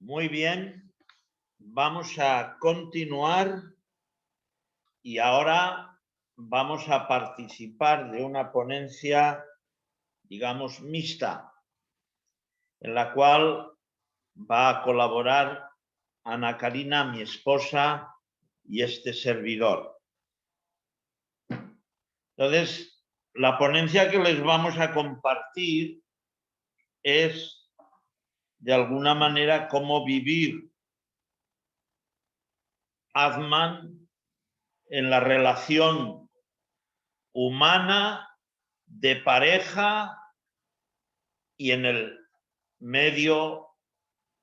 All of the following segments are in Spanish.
Muy bien, vamos a continuar y ahora vamos a participar de una ponencia, digamos, mixta, en la cual va a colaborar Ana Karina, mi esposa, y este servidor. Entonces, la ponencia que les vamos a compartir es, de alguna manera, cómo vivir Atman en la relación humana, de pareja y en el medio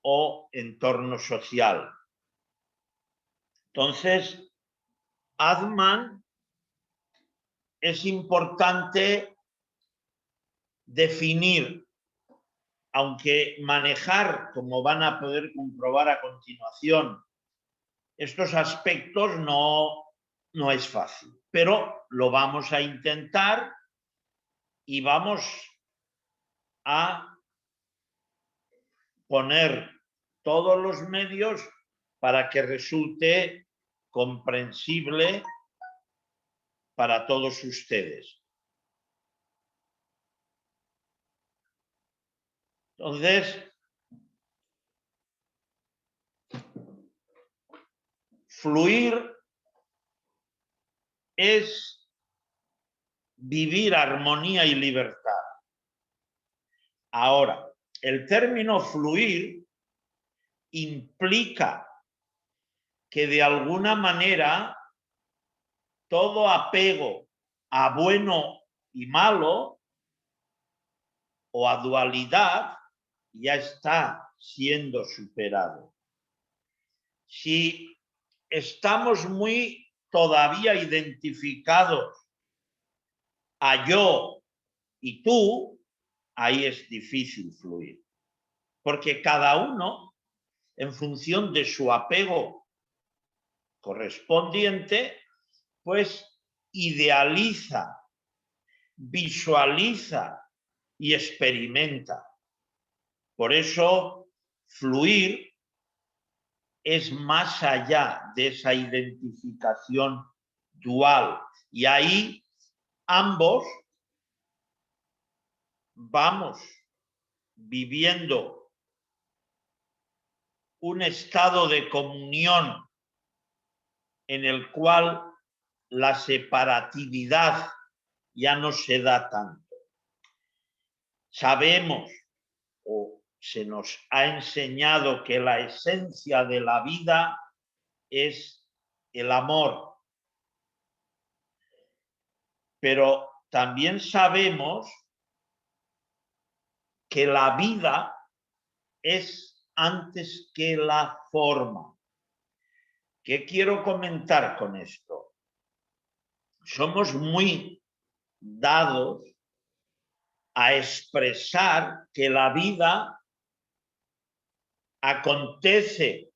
o entorno social. Entonces, Atman es importante definir, aunque manejar, como van a poder comprobar a continuación, estos aspectos no es fácil, pero lo vamos a intentar y vamos a poner todos los medios para que resulte comprensible para todos ustedes. Entonces, fluir es vivir armonía y libertad. Ahora, el término fluir implica que de alguna manera todo apego a bueno y malo o a dualidad ya está siendo superado. Si estamos muy todavía identificados a yo y tú, ahí es difícil fluir. Porque cada uno, en función de su apego correspondiente, pues idealiza, visualiza y experimenta. Por eso, fluir es más allá de esa identificación dual. Y ahí ambos vamos viviendo un estado de comunión en el cual la separatividad ya no se da tanto. Sabemos o se nos ha enseñado que la esencia de la vida es el amor. Pero también sabemos que la vida es antes que la forma. ¿Qué quiero comentar con esto? Somos muy dados a expresar que la vida acontece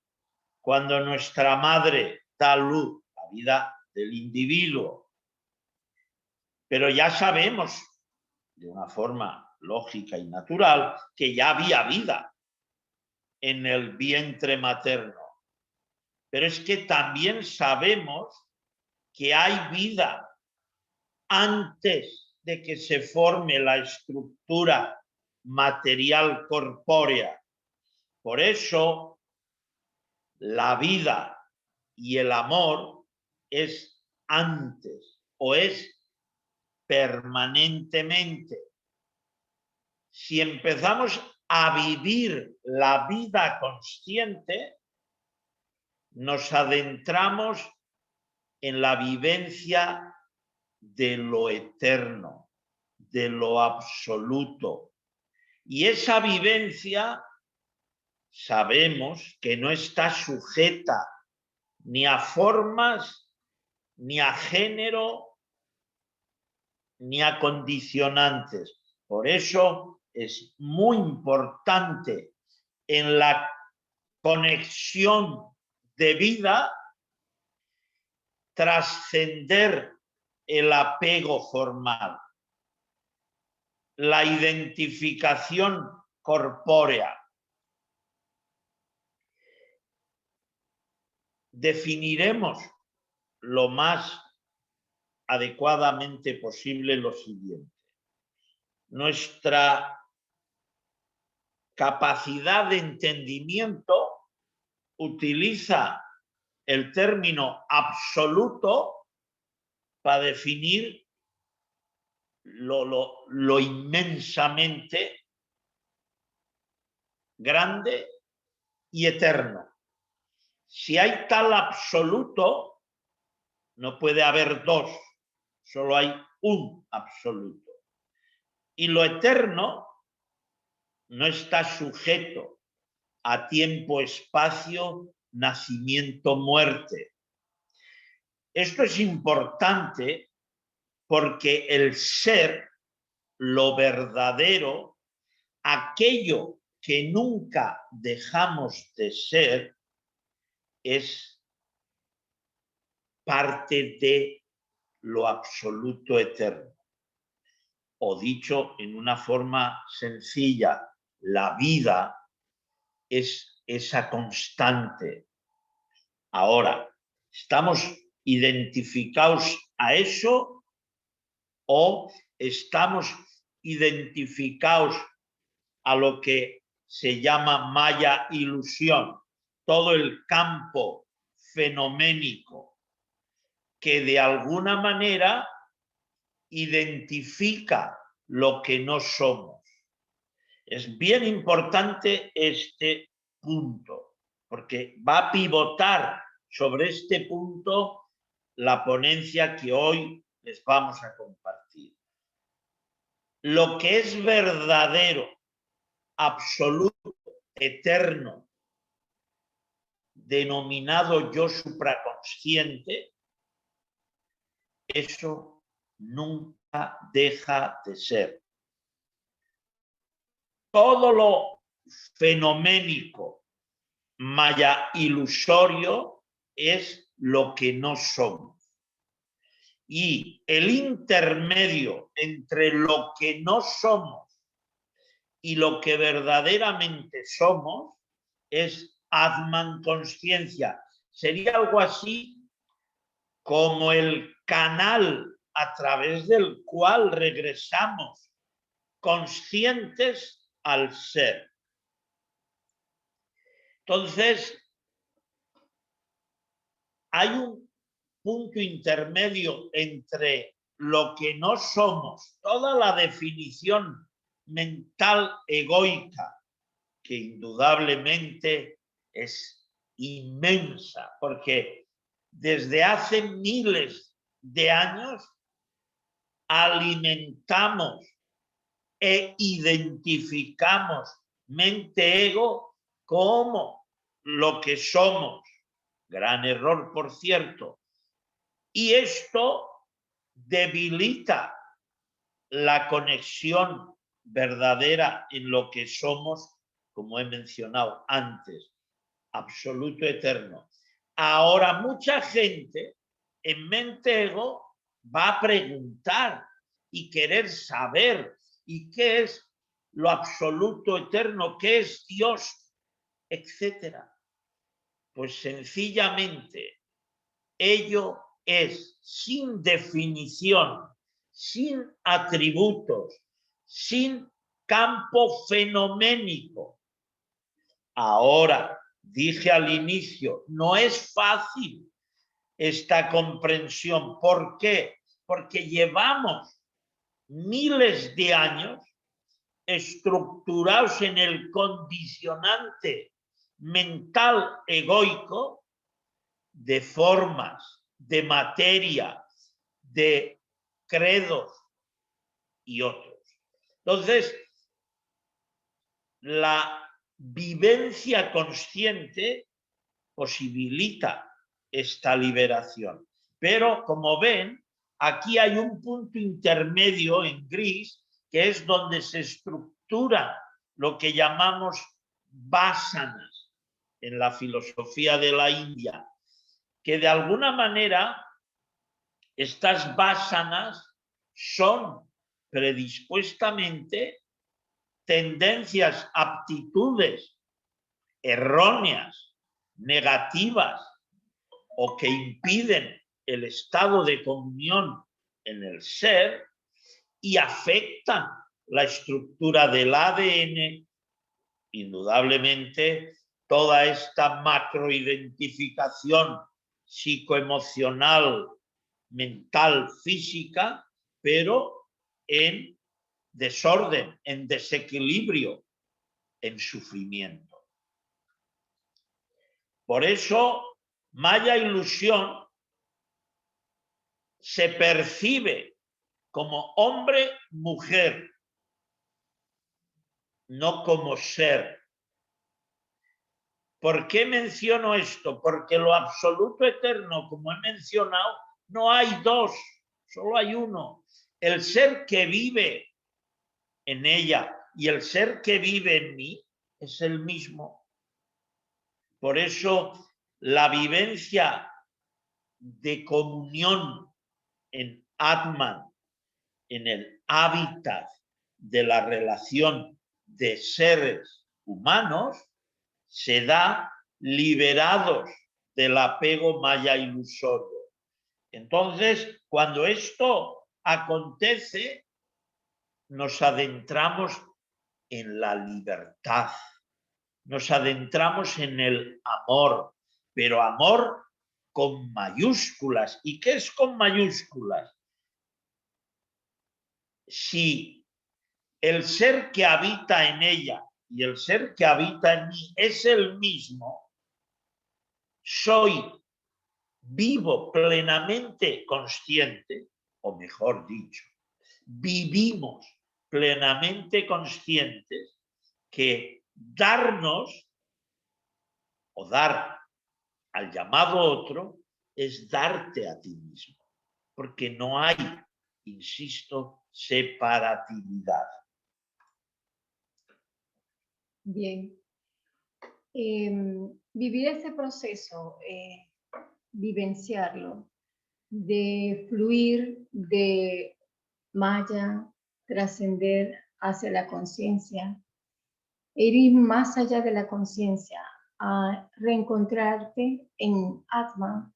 cuando nuestra madre da luz, la vida del individuo. Pero ya sabemos, de una forma lógica y natural, que ya había vida en el vientre materno. Pero es que también sabemos que hay vida antes de que se forme la estructura material corpórea. Por eso, la vida y el amor es antes o es permanentemente. Si empezamos a vivir la vida consciente, nos adentramos en la vivencia de lo eterno, de lo absoluto. Y esa vivencia sabemos que no está sujeta ni a formas, ni a género, ni a condicionantes. Por eso es muy importante en la conexión de vida trascender el apego formal, la identificación corpórea. definiremos lo más adecuadamente posible lo siguiente. Nuestra capacidad de entendimiento utiliza el término absoluto para definir lo inmensamente grande y eterno. Si hay tal absoluto, no puede haber dos, solo hay un absoluto. Y lo eterno no está sujeto a tiempo, espacio, nacimiento, muerte. Esto es importante porque el ser, lo verdadero, aquello que nunca dejamos de ser, es parte de lo absoluto eterno. O dicho en una forma sencilla, la vida es esa constante. Ahora, ¿estamos identificados a eso o estamos identificados a lo que se llama maya ilusión? Todo el campo fenoménico que de alguna manera identifica lo que no somos. Es bien importante este punto, porque va a pivotar sobre este punto la ponencia que hoy les vamos a compartir. Lo que es verdadero, absoluto, eterno, denominado yo supraconsciente, eso nunca deja de ser. Todo lo fenoménico, maya ilusorio, es lo que no somos. Y el intermedio entre lo que no somos y lo que verdaderamente somos es Atman conciencia. Sería algo así como el canal a través del cual regresamos conscientes al ser. Entonces, hay un punto intermedio entre lo que no somos, toda la definición mental egoica, que indudablemente es inmensa, porque desde hace miles de años alimentamos e identificamos mente-ego como lo que somos. Gran error, por cierto. Y esto debilita la conexión verdadera en lo que somos, como he mencionado antes, absoluto eterno. Ahora mucha gente en mente-ego va a preguntar y querer saber y qué es lo absoluto eterno, qué es Dios, etcétera. Pues sencillamente ello es sin definición, sin atributos, sin campo fenoménico. Ahora, dije al inicio, no es fácil esta comprensión. ¿Por qué? Porque llevamos miles de años estructurados en el condicionante mental egoico de formas, de materia, de credos y otros. Entonces, la vivencia consciente posibilita esta liberación. Pero, como ven, aquí hay un punto intermedio en gris, que es donde se estructura lo que llamamos vásanas en la filosofía de la India, que de alguna manera estas vásanas son predispuestamente tendencias, aptitudes erróneas, negativas, o que impiden el estado de comunión en el ser y afectan la estructura del ADN, indudablemente toda esta macroidentificación psicoemocional, mental, física, pero en desorden, en desequilibrio, en sufrimiento. Por eso, Maya Ilusión se percibe como hombre-mujer, no como ser. ¿Por qué menciono esto? Porque lo absoluto eterno, como he mencionado, no hay dos, solo hay uno. El ser que vive en ella y el ser que vive en mí es el mismo. Por eso la vivencia de comunión en Atman, en el hábitat de la relación de seres humanos, se da liberados del apego maya ilusorio. Entonces, cuando esto acontece, nos adentramos en la libertad, nos adentramos en el amor, pero amor con mayúsculas. ¿Y qué es con mayúsculas? Si el ser que habita en ella y el ser que habita en mí es el mismo, soy vivo plenamente consciente, o mejor dicho, vivimos plenamente conscientes que darnos o dar al llamado otro es darte a ti mismo, porque no hay, insisto, separatividad. Bien. Vivir ese proceso, vivenciarlo, de fluir de Maya, trascender hacia la conciencia, ir más allá de la conciencia, a reencontrarte en Atman,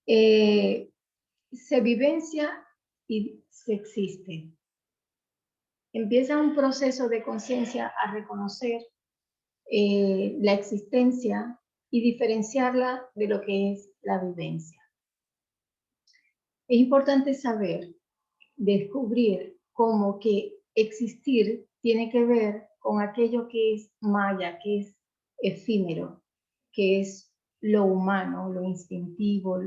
se vivencia y se existe. Empieza un proceso de conciencia a reconocer la existencia y diferenciarla de lo que es la vivencia. Es importante saber, descubrir cómo que existir tiene que ver con aquello que es maya, que es efímero, que es lo humano, lo instintivo,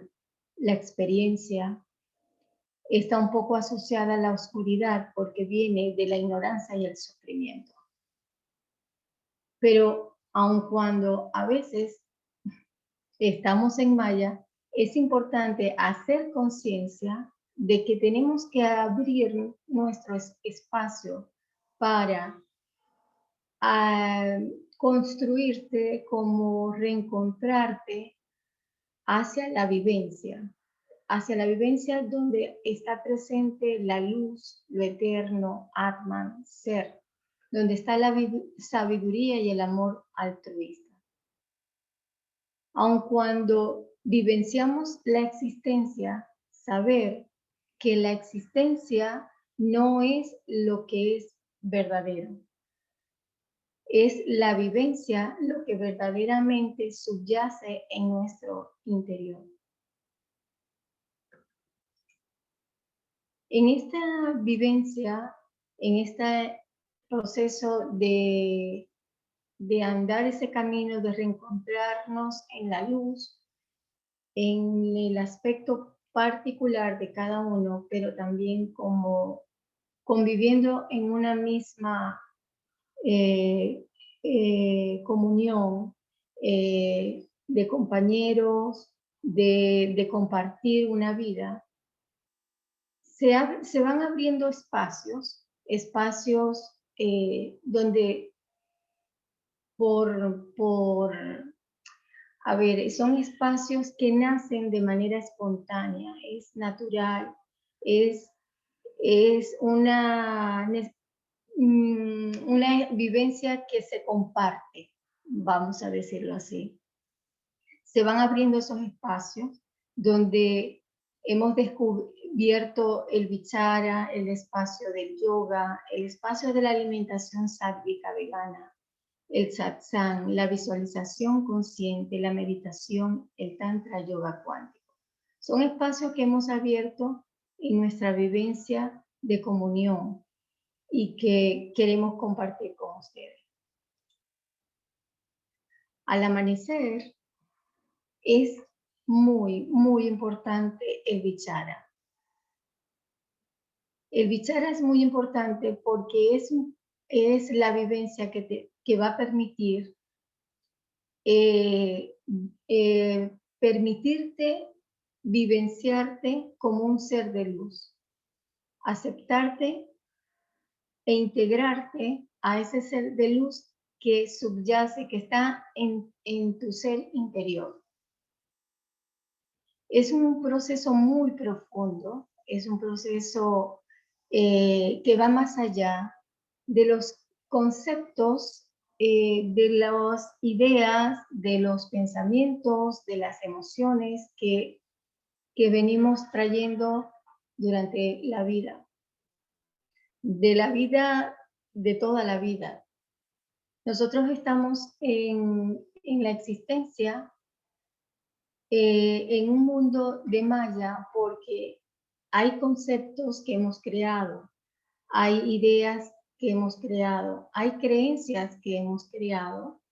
la experiencia. Está un poco asociada a la oscuridad porque viene de la ignorancia y el sufrimiento. Pero aun cuando a veces estamos en Maya, es importante hacer conciencia de que tenemos que abrir nuestro espacio para construirte, como reencontrarte hacia la vivencia donde está presente la luz, lo eterno, Atman, ser, donde está la sabiduría y el amor altruista. Aun cuando vivenciamos la existencia, saber que la existencia no es lo que es verdadero. Es la vivencia lo que verdaderamente subyace en nuestro interior. En esta vivencia, en este proceso de andar ese camino, de reencontrarnos en la luz, en el aspecto particular de cada uno, pero también como conviviendo en una misma comunión de compañeros, de compartir una vida, se van abriendo espacios donde son espacios que nacen de manera espontánea, es natural, es una vivencia que se comparte, vamos a decirlo así. se van abriendo esos espacios donde hemos descubierto el vichara, el espacio del yoga, el espacio de la alimentación sádvica vegana, el satsang, la visualización consciente, la meditación, el tantra yoga cuántico. Son espacios que hemos abierto en nuestra vivencia de comunión y que queremos compartir con ustedes. Al amanecer es muy, muy importante el vichara. El vichara es muy importante porque es la vivencia que va a permitir permitirte vivenciarte como un ser de luz, aceptarte e integrarte a ese ser de luz que subyace, que está en tu ser interior. Es un proceso muy profundo, es un proceso que va más allá de los conceptos, de las ideas, de los pensamientos, de las emociones que venimos trayendo durante la vida, de la vida, de toda la vida. Nosotros estamos en la existencia en un mundo de Maya porque hay conceptos que hemos creado, hay ideas que hemos creado, hay creencias que hemos creado,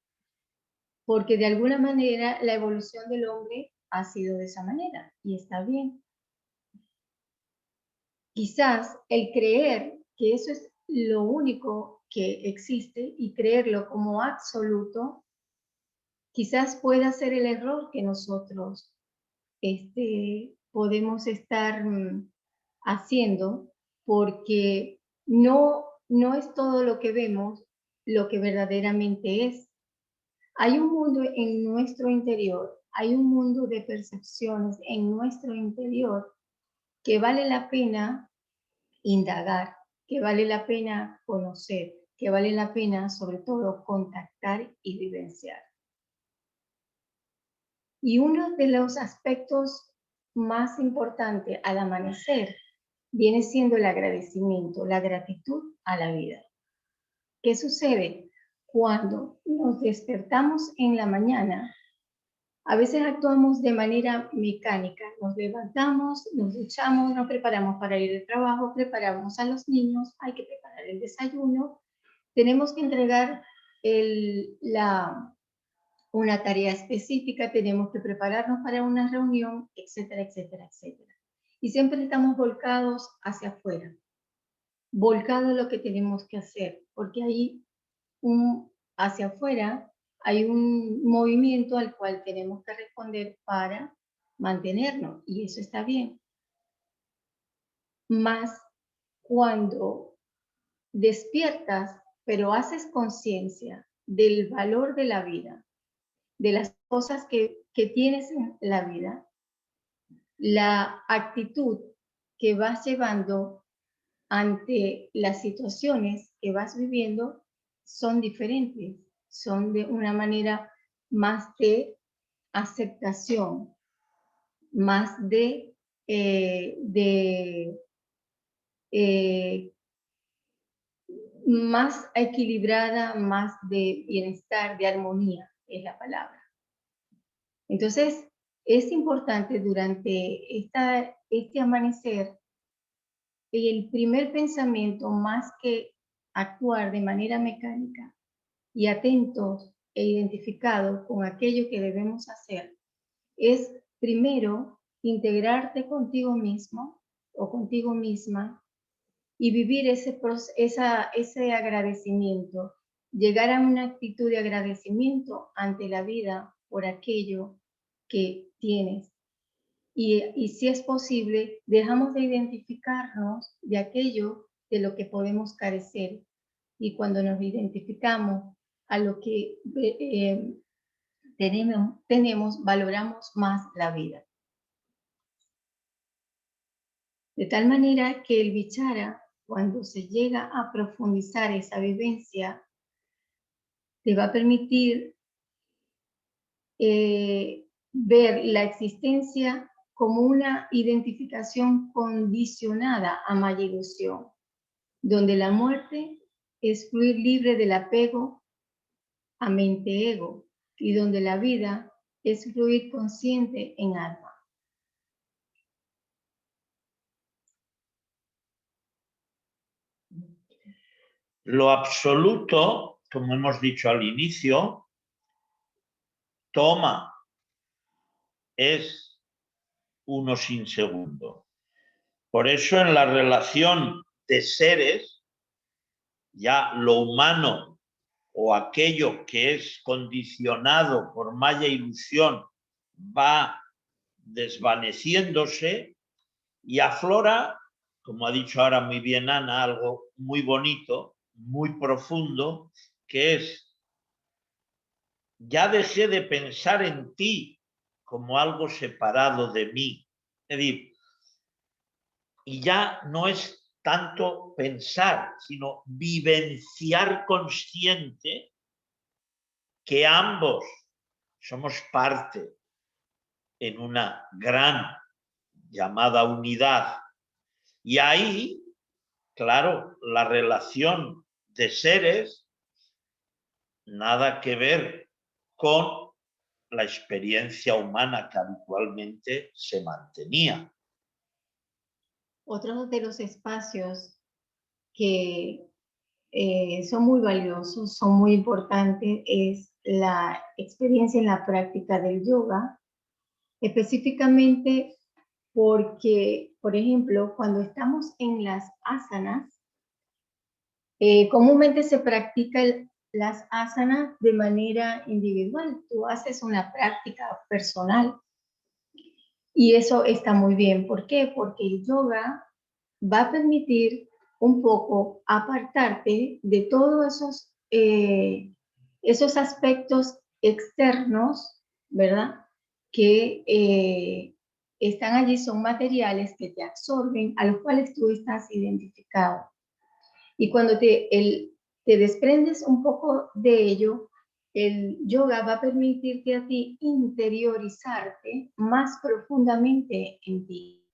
porque de alguna manera la evolución del hombre ha sido de esa manera y está bien. Quizás el creer que eso es lo único que existe y creerlo como absoluto, quizás pueda ser el error que nosotros podemos estar haciendo, porque no es todo lo que vemos lo que verdaderamente es. Hay un mundo en nuestro interior, hay un mundo de percepciones en nuestro interior que vale la pena indagar, que vale la pena conocer, que vale la pena sobre todo contactar y vivenciar. Y uno de los aspectos más importantes al amanecer viene siendo el agradecimiento, la gratitud a la vida. ¿Qué sucede? Cuando nos despertamos en la mañana, a veces actuamos de manera mecánica. Nos levantamos, nos duchamos, nos preparamos para ir al trabajo, preparamos a los niños, hay que preparar el desayuno, tenemos que entregar una tarea específica, tenemos que prepararnos para una reunión, etcétera, etcétera, etcétera. Y siempre estamos volcados hacia afuera, volcados lo que tenemos que hacer, porque ahí hacia afuera hay un movimiento al cual tenemos que responder para mantenernos, y eso está bien. Más cuando despiertas, pero haces conciencia del valor de la vida, de las cosas que tienes en la vida, la actitud que vas llevando ante las situaciones que vas viviendo son diferentes, son de una manera más de aceptación, más más equilibrada, más de bienestar, de armonía, es la palabra. Entonces, es importante durante este amanecer, el primer pensamiento, más que actuar de manera mecánica y atentos e identificados con aquello que debemos hacer, es primero integrarte contigo mismo o contigo misma y vivir ese agradecimiento, llegar a una actitud de agradecimiento ante la vida por aquello que tienes. Y si es posible, dejamos de identificarnos de aquello de lo que podemos carecer. Y cuando nos identificamos a lo que tenemos, valoramos más la vida. De tal manera que el vichara, cuando se llega a profundizar esa vivencia, te va a permitir ver la existencia como una identificación condicionada a maya ilusión, donde la muerte es fluir libre del apego a mente-ego y donde la vida es fluir consciente en alma. Lo absoluto, como hemos dicho al inicio, toma, es uno sin segundo. Por eso en la relación de seres, ya lo humano o aquello que es condicionado por maya ilusión va desvaneciéndose y aflora, como ha dicho ahora muy bien Ana, algo muy bonito, muy profundo, que es: ya dejé de pensar en ti como algo separado de mí. Es decir, y ya no es tanto pensar, sino vivenciar consciente que ambos somos parte en una gran llamada unidad. Y ahí, claro, la relación de seres, nada que ver con la experiencia humana que habitualmente se mantenía. Otro de los espacios que son muy valiosos, son muy importantes, es la experiencia en la práctica del yoga, específicamente porque, por ejemplo, cuando estamos en las asanas, comúnmente se practica las asanas de manera individual. Tú haces una práctica personal y eso está muy bien. ¿Por qué? Porque el yoga va a permitir un poco apartarte de todos esos aspectos externos, ¿verdad? Que están allí, son materiales que te absorben, a los cuales tú estás identificado. Y cuando te desprendes un poco de ello, el yoga va a permitirte a ti interiorizarte más profundamente en ti.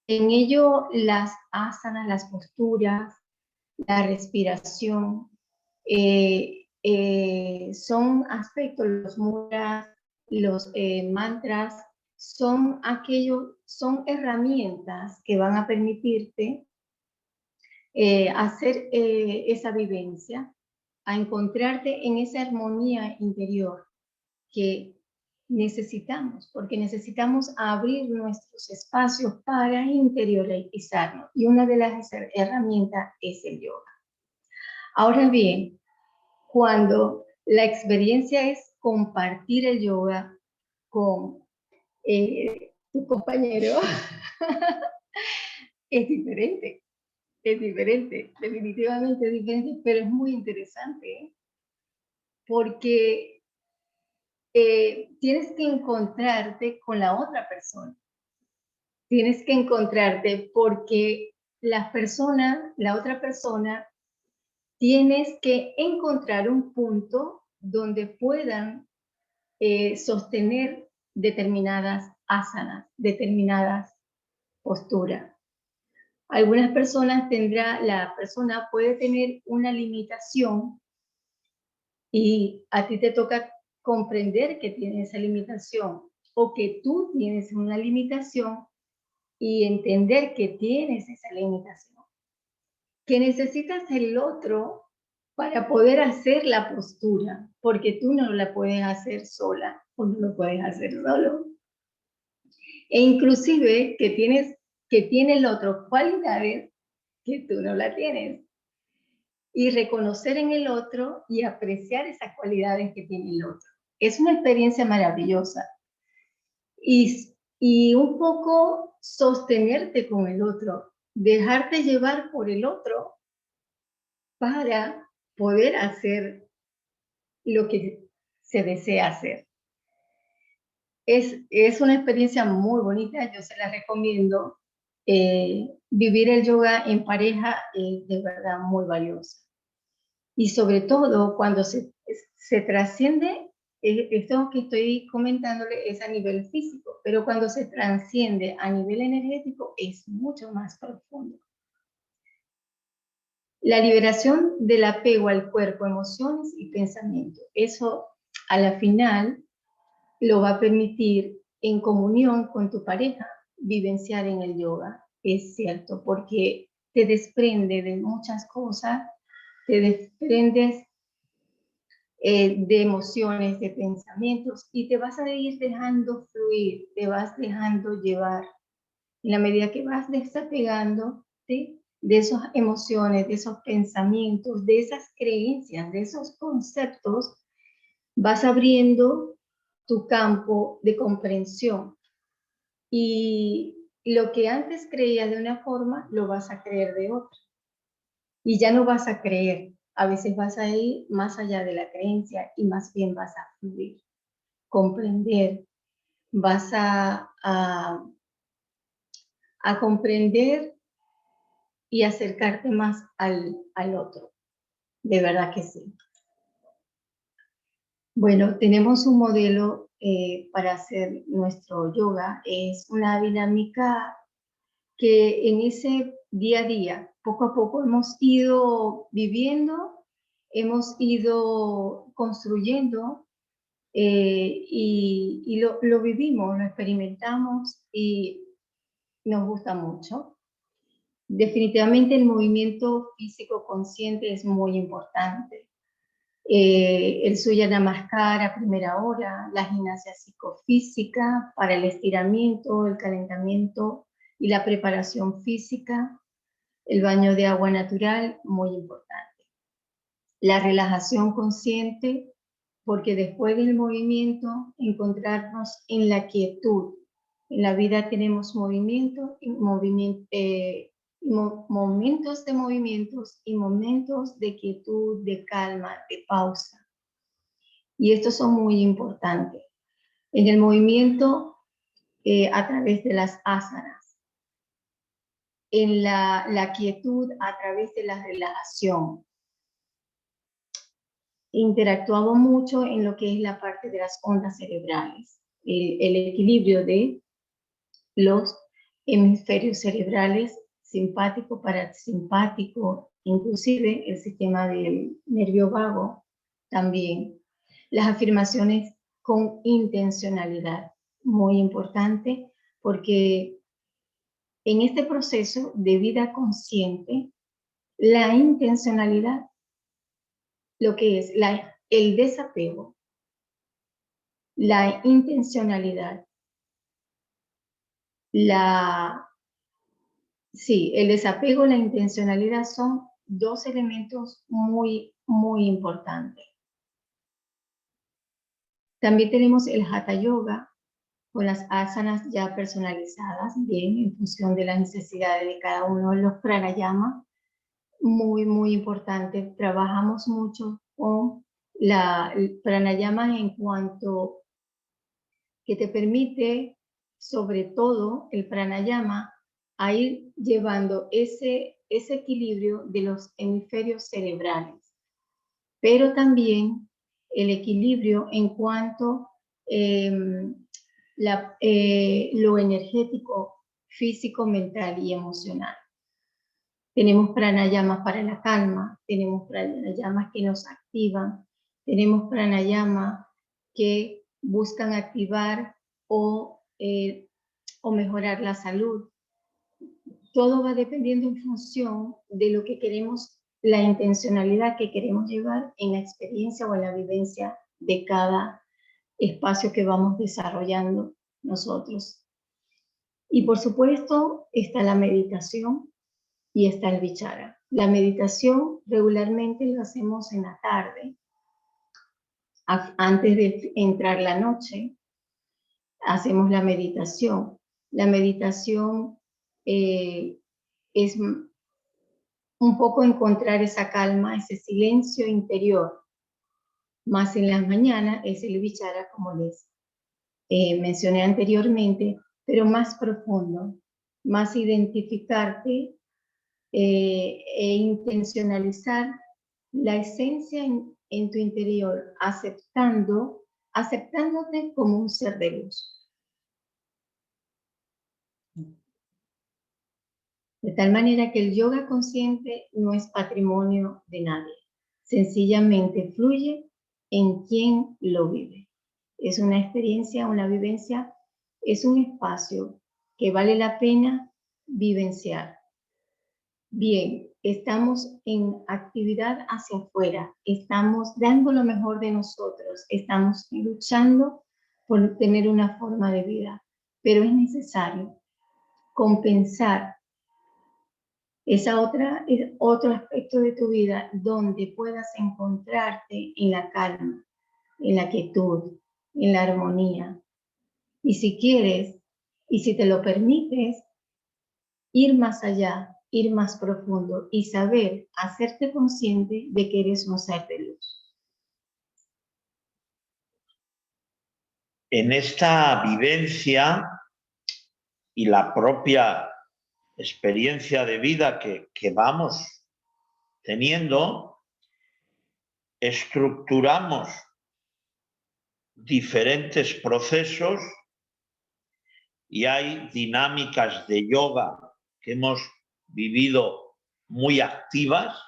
En ello, las asanas, las posturas, la respiración, son aspectos, los mudras, los mantras, son herramientas que van a permitirte hacer esa vivencia, a encontrarte en esa armonía interior que necesitamos, porque necesitamos abrir nuestros espacios para interiorizarnos. Y una de las herramientas es el yoga. Ahora bien, cuando la experiencia es compartir el yoga con tu compañero, es diferente. Es diferente, definitivamente es diferente, pero es muy interesante, ¿eh? Porque tienes que encontrarte con la otra persona. Tienes que encontrarte porque la otra persona, tienes que encontrar un punto donde puedan sostener determinadas asanas, determinadas posturas. Algunas personas la persona puede tener una limitación y a ti te toca comprender que tiene esa limitación o que tú tienes una limitación y entender que tienes esa limitación. Que necesitas el otro para poder hacer la postura, porque tú no la puedes hacer sola o no lo puedes hacer solo. E inclusive que tiene el otro cualidades que tú no la tienes. Y reconocer en el otro y apreciar esas cualidades que tiene el otro. Es una experiencia maravillosa. Y un poco sostenerte con el otro, dejarte llevar por el otro para poder hacer lo que se desea hacer. Es una experiencia muy bonita, yo se la recomiendo. Vivir el yoga en pareja es de verdad muy valioso. Y sobre todo cuando se trasciende esto que estoy comentándole es a nivel físico, pero cuando se trasciende a nivel energético es mucho más profundo. La liberación del apego al cuerpo, emociones y pensamientos. Eso a la final lo va a permitir en comunión con tu pareja vivenciar en el yoga. Es cierto, porque te desprende de muchas cosas, te desprendes de emociones, de pensamientos y te vas a ir dejando fluir, te vas dejando llevar. En la medida que vas desapegándote de esas emociones, de esos pensamientos, de esas creencias, de esos conceptos, vas abriendo tu campo de comprensión. Y lo que antes creías de una forma, lo vas a creer de otra. Y ya no vas a creer. A veces vas a ir más allá de la creencia y más bien vas a fluir, comprender, vas a comprender y acercarte más al otro. De verdad que sí. Bueno, tenemos un modelo para hacer nuestro yoga. Es una dinámica que en ese día a día, poco a poco hemos ido viviendo, hemos ido construyendo y lo vivimos, lo experimentamos y nos gusta mucho. Definitivamente el movimiento físico consciente es muy importante. El Surya Namaskar a primera hora, la gimnasia psicofísica para el estiramiento, el calentamiento y la preparación física, el baño de agua natural, muy importante. La relajación consciente, porque después del movimiento, encontrarnos en la quietud. En la vida tenemos movimiento, momentos de movimientos y momentos de quietud, de calma, de pausa. Y estos son muy importantes. En el movimiento, a través de las asanas. En la quietud, a través de la relajación. Interactuamos mucho en lo que es la parte de las ondas cerebrales. El equilibrio de los hemisferios cerebrales, simpático, parasimpático, inclusive el sistema del nervio vago también. Las afirmaciones con intencionalidad, muy importante, porque en este proceso de vida consciente, la intencionalidad, lo que es el desapego, la intencionalidad, el desapego, la intencionalidad son dos elementos muy, muy importantes. También tenemos el Hatha Yoga, con las asanas ya personalizadas, bien, en función de las necesidades de cada uno de los pranayama. Muy, muy importante. Trabajamos mucho con el pranayama en cuanto que te permite, sobre todo el pranayama, a ir llevando ese equilibrio de los hemisferios cerebrales, pero también el equilibrio en cuanto lo energético, físico, mental y emocional. Tenemos pranayamas para la calma, tenemos pranayamas que nos activan, tenemos pranayamas que buscan activar o mejorar la salud. Todo va dependiendo en función de lo que queremos, la intencionalidad que queremos llevar en la experiencia o en la vivencia de cada espacio que vamos desarrollando nosotros. Y por supuesto está la meditación y está el vichara. La meditación regularmente lo hacemos en la tarde, antes de entrar la noche, hacemos la meditación. La meditación es un poco encontrar esa calma, ese silencio interior. Más en las mañanas es el vichara, como les mencioné anteriormente, pero más profundo, más identificarte e intencionalizar la esencia en tu interior, aceptando aceptándote como un ser de luz. De tal manera que el yoga consciente no es patrimonio de nadie. Sencillamente fluye en quien lo vive. Es una experiencia, una vivencia, es un espacio que vale la pena vivenciar. Bien, estamos en actividad hacia afuera, estamos dando lo mejor de nosotros, estamos luchando por tener una forma de vida, pero es necesario compensar otro aspecto de tu vida donde puedas encontrarte en la calma, en la quietud, en la armonía. Y si quieres, y si te lo permites, ir más allá, ir más profundo y saber, hacerte consciente de que eres un ser de luz. En esta vivencia y la propia experiencia de vida que vamos teniendo, estructuramos diferentes procesos y hay dinámicas de yoga que hemos vivido muy activas,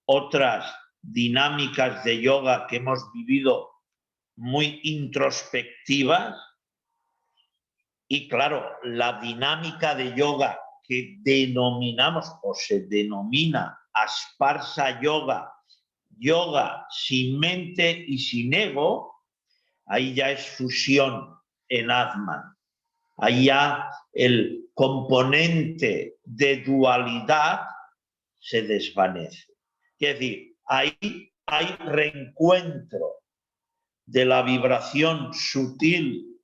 otras dinámicas de yoga que hemos vivido muy introspectivas y claro, la dinámica de yoga que denominamos o se denomina Asparsa Yoga, yoga sin mente y sin ego, ahí ya es fusión en Atman. Ahí ya el componente de dualidad se desvanece. Es decir, ahí hay reencuentro de la vibración sutil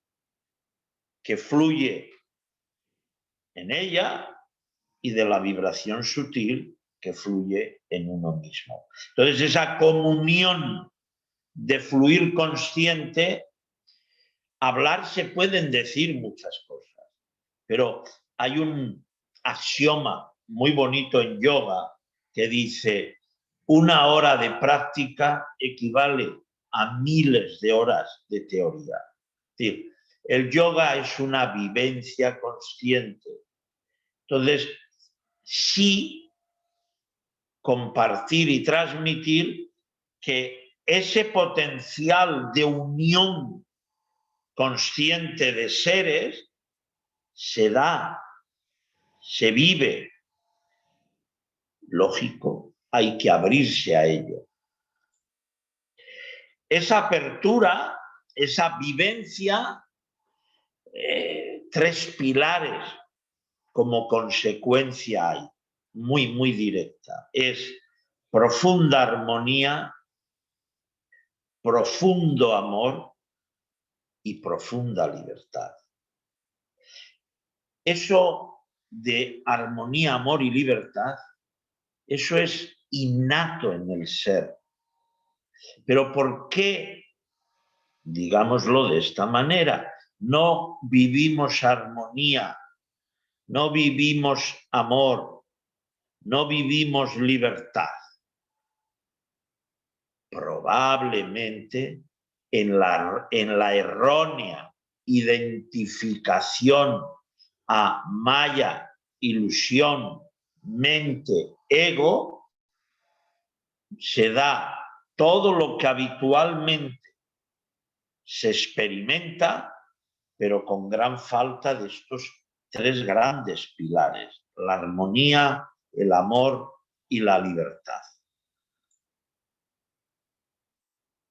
que fluye en ella y de la vibración sutil que fluye en uno mismo. Entonces, esa comunión de fluir consciente, hablar se pueden decir muchas cosas, pero hay un axioma muy bonito en yoga que dice: 1 hora de práctica equivale a miles de horas de teoría. Es decir, el yoga es una vivencia consciente. Entonces, sí compartir y transmitir que ese potencial de unión consciente de seres se da, se vive. Lógico, hay que abrirse a ello. Esa apertura, esa vivencia, 3 pilares como consecuencia hay, muy directa. Es profunda armonía, profundo amor y profunda libertad. Eso de armonía, amor y libertad, eso es innato en el ser. Pero ¿por qué, digámoslo de esta manera, no vivimos armonía, no vivimos amor, no vivimos libertad? Probablemente en la errónea identificación a Maya, ilusión, mente, ego, se da todo lo que habitualmente se experimenta, pero con gran falta de estos 3 grandes pilares: la armonía, el amor y la libertad.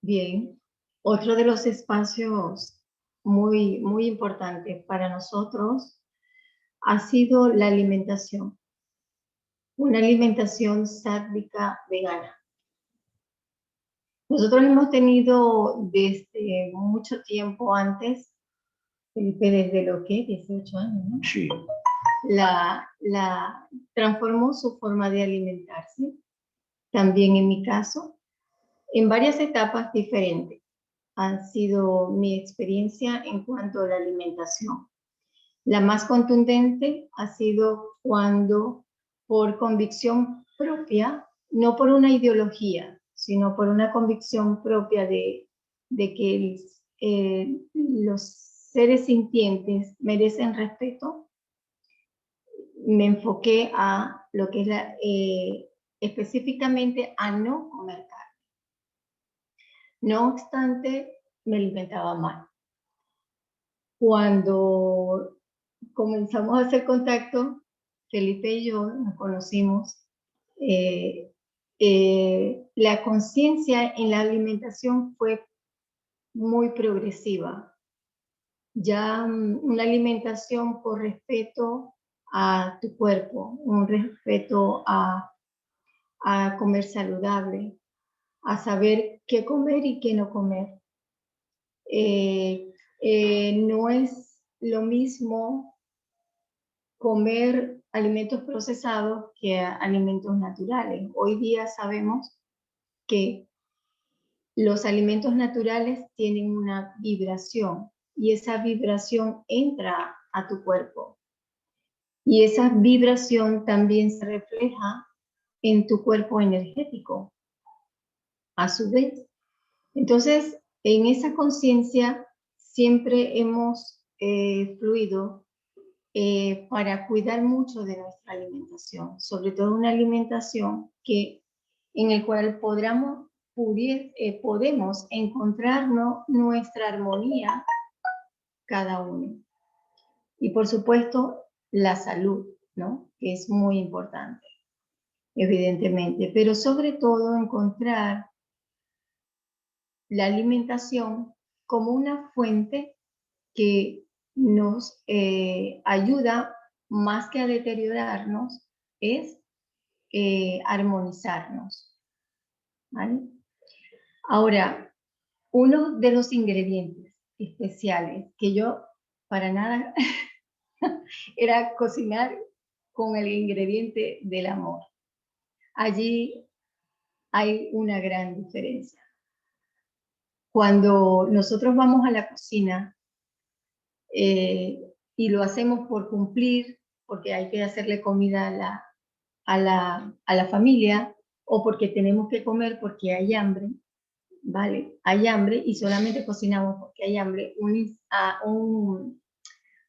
Bien, otro de los espacios muy importantes para nosotros ha sido la alimentación. Una alimentación sádvica vegana. Nosotros hemos tenido desde mucho tiempo antes, Felipe, desde lo que, 18 años, ¿no? Sí. Transformó su forma de alimentarse, también en mi caso, en varias etapas diferentes. Ha sido mi experiencia en cuanto a la alimentación. La más contundente ha sido cuando, por convicción propia, no por una ideología, sino por una convicción propia de de que los seres sintientes merecen respeto, me enfoqué a lo que es específicamente a no comer carne. No obstante, me alimentaba mal. Cuando comenzamos a hacer contacto, Felipe y yo nos conocimos, la conciencia en la alimentación fue muy progresiva. Ya una alimentación por respeto a tu cuerpo, un respeto a comer saludable, a saber qué comer y qué no comer. No es lo mismo comer alimentos procesados que alimentos naturales. Hoy día sabemos que los alimentos naturales tienen una vibración y esa vibración entra a tu cuerpo. Y esa vibración también se refleja en tu cuerpo energético, a su vez. Entonces, en esa conciencia siempre hemos fluido para cuidar mucho de nuestra alimentación, sobre todo una alimentación en el cual podemos encontrarnos nuestra armonía cada uno. Y por supuesto, la salud, ¿no? Que es muy importante, evidentemente, pero sobre todo encontrar la alimentación como una fuente que nos ayuda más que a deteriorarnos, es armonizarnos, ¿vale? Ahora, uno de los ingredientes especiales que yo para nada era cocinar con el ingrediente del amor. Allí hay una gran diferencia. Cuando nosotros vamos a la cocina y lo hacemos por cumplir, porque hay que hacerle comida a la familia, o porque tenemos que comer porque hay hambre, ¿vale? Hay hambre y solamente cocinamos porque hay hambre,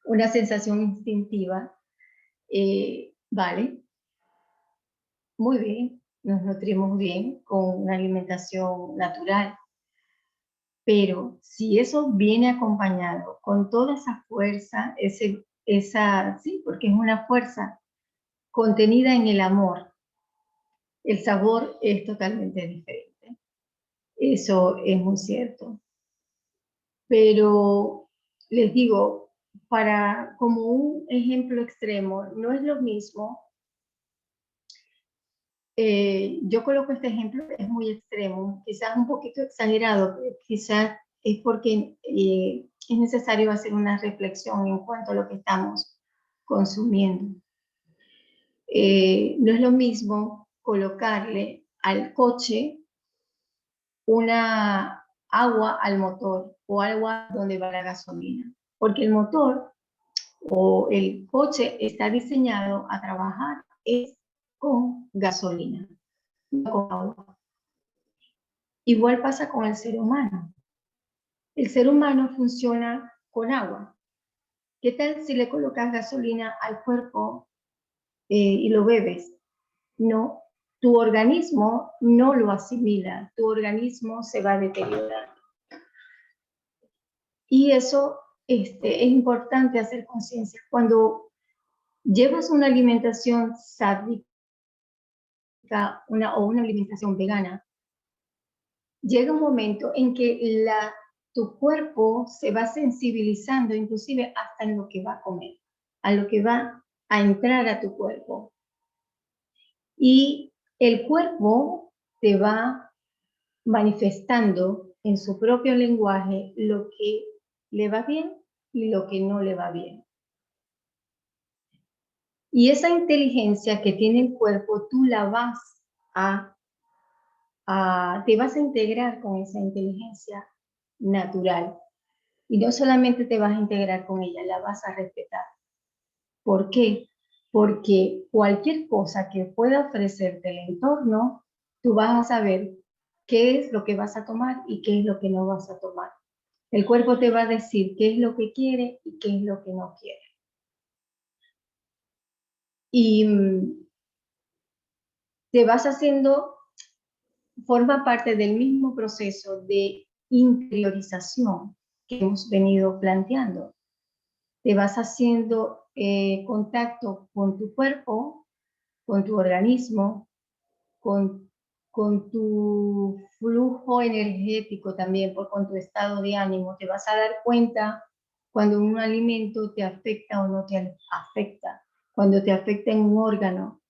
una sensación instintiva, ¿vale? Muy bien, nos nutrimos bien con una alimentación natural. Pero si eso viene acompañado con toda esa fuerza, sí, porque es una fuerza contenida en el amor, el sabor es totalmente diferente. Eso es muy cierto. Pero les digo, como un ejemplo extremo, no es lo mismo. Yo coloco este ejemplo, es muy extremo, quizás un poquito exagerado, pero quizás es porque es necesario hacer una reflexión en cuanto a lo que estamos consumiendo. No es lo mismo colocarle al coche una agua al motor o agua donde va la gasolina, porque el motor o el coche está diseñado a trabajar con gasolina, no con agua. Igual pasa con el ser humano. El ser humano funciona con agua. ¿Qué tal si le colocas gasolina al cuerpo y lo bebes? No, tu organismo no lo asimila, tu organismo se va a deteriorar. Y eso es importante hacer conciencia. Cuando llevas una alimentación sádica o una alimentación vegana, llega un momento en que tu cuerpo se va sensibilizando, inclusive hasta en lo que va a comer, a lo que va a entrar a tu cuerpo. Y el cuerpo te va manifestando en su propio lenguaje lo que le va bien y lo que no le va bien. Y esa inteligencia que tiene el cuerpo, tú la vas te vas a integrar con esa inteligencia natural. Y no solamente te vas a integrar con ella, la vas a respetar. ¿Por qué? Porque cualquier cosa que pueda ofrecerte el entorno, tú vas a saber qué es lo que vas a tomar y qué es lo que no vas a tomar. El cuerpo te va a decir qué es lo que quiere y qué es lo que no quiere. Y te vas haciendo, forma parte del mismo proceso de interiorización que hemos venido planteando. Te vas haciendo contacto con tu cuerpo, con tu organismo, con tu flujo energético también, con tu estado de ánimo. Te vas a dar cuenta cuando un alimento te afecta o no te afecta, cuando te afecta en un órgano,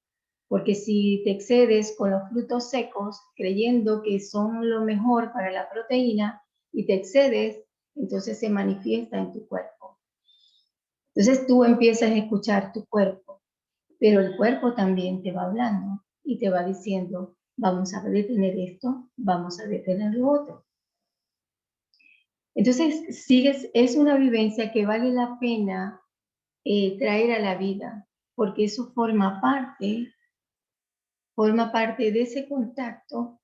porque si te excedes con los frutos secos creyendo que son lo mejor para la proteína y te excedes, entonces se manifiesta en tu cuerpo. Entonces tú empiezas a escuchar tu cuerpo, pero el cuerpo también te va hablando y te va diciendo, vamos a detener esto, vamos a detener lo otro. Entonces es una vivencia que vale la pena traer a la vida, porque eso forma parte de ese contacto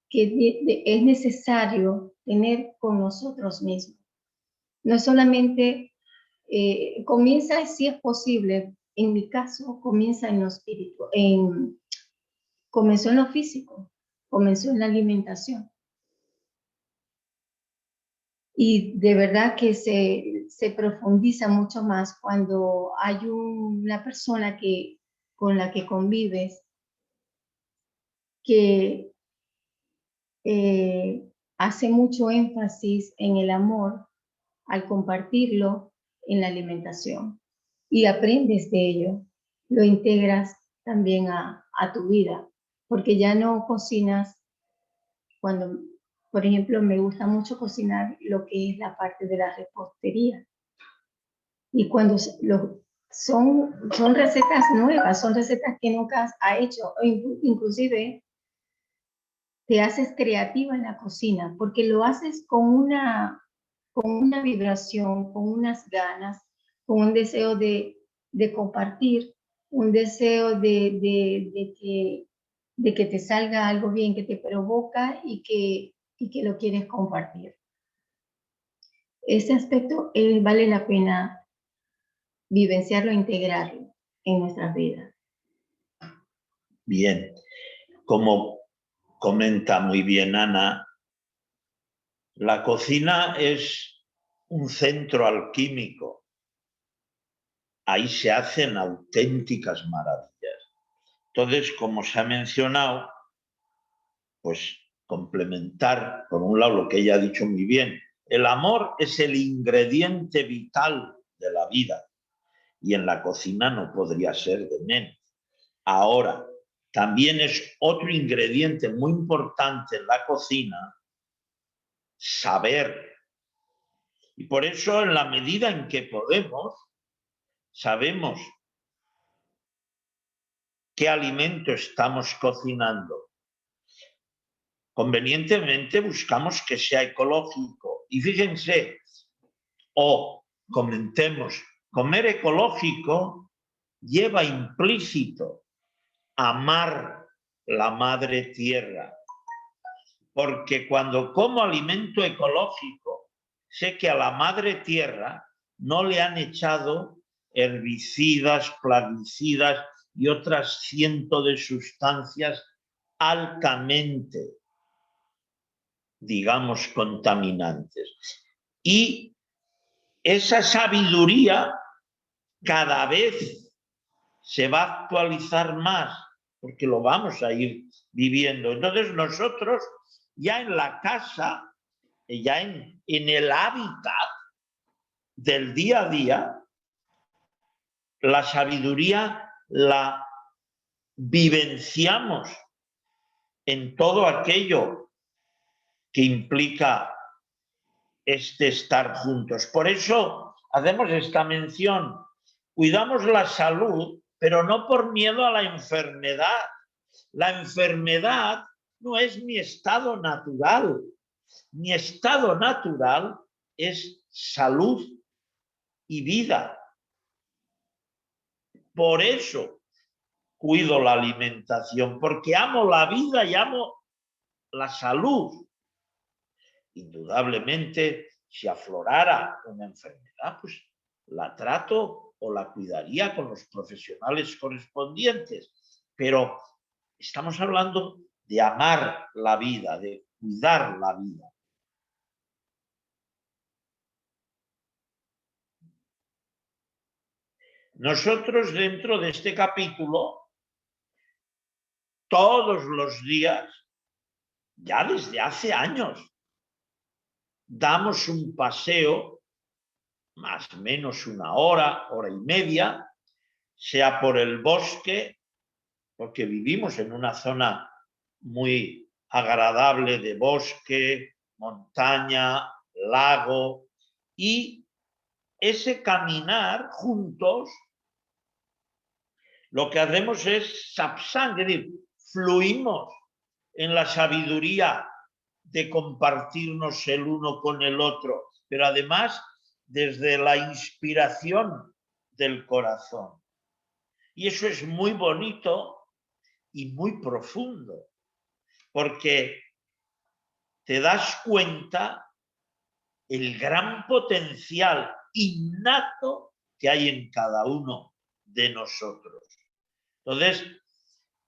que es necesario tener con nosotros mismos. No solamente comienza, si es posible, en mi caso, comienza en lo espiritual, comenzó en lo físico, comenzó en la alimentación. Y de verdad que se profundiza mucho más cuando hay una persona con la que convives que hace mucho énfasis en el amor al compartirlo en la alimentación. Y aprendes de ello, lo integras también a tu vida, porque ya no cocinas cuando, por ejemplo, me gusta mucho cocinar lo que es la parte de la repostería. Y cuando son recetas nuevas, son recetas que nunca has hecho, o inclusive te haces creativa en la cocina, porque lo haces con una vibración, con unas ganas, con un deseo de compartir, un deseo de que te salga algo bien, que te provoca y que lo quieres compartir. Ese aspecto vale la pena vivenciarlo e integrarlo en nuestras vidas. Bien, como comenta muy bien Ana, la cocina es un centro alquímico. Ahí se hacen auténticas maravillas. Entonces, como se ha mencionado, pues complementar, por un lado, lo que ella ha dicho muy bien, el amor es el ingrediente vital de la vida y en la cocina no podría ser de menos. Ahora, también es otro ingrediente muy importante en la cocina, saber. Y por eso, en la medida en que podemos, sabemos qué alimento estamos cocinando. Convenientemente buscamos que sea ecológico. Y fíjense, o comentemos, comer ecológico lleva implícito amar la madre tierra. Porque cuando como alimento ecológico, sé que a la madre tierra no le han echado herbicidas, plaguicidas y otras cientos de sustancias altamente, digamos, contaminantes. Y esa sabiduría cada vez se va a actualizar más, porque lo vamos a ir viviendo. Entonces nosotros ya en la casa, ya en el hábitat del día a día, la sabiduría la vivenciamos en todo aquello que implica estar juntos. Por eso hacemos esta mención. Cuidamos la salud, pero no por miedo a la enfermedad. La enfermedad no es mi estado natural. Mi estado natural es salud y vida. Por eso cuido la alimentación, porque amo la vida y amo la salud. Indudablemente, si aflorara una enfermedad, pues la trato o la cuidaría con los profesionales correspondientes. Pero estamos hablando de amar la vida, de cuidar la vida. Nosotros dentro de este capítulo, todos los días, ya desde hace años, damos un paseo, más o menos una hora, hora y media, sea por el bosque, porque vivimos en una zona muy agradable de bosque, montaña, lago, y ese caminar juntos, lo que hacemos es satsang, es decir, fluimos en la sabiduría de compartirnos el uno con el otro, pero además desde la inspiración del corazón. Y eso es muy bonito y muy profundo, porque te das cuenta el gran potencial innato que hay en cada uno de nosotros. Entonces,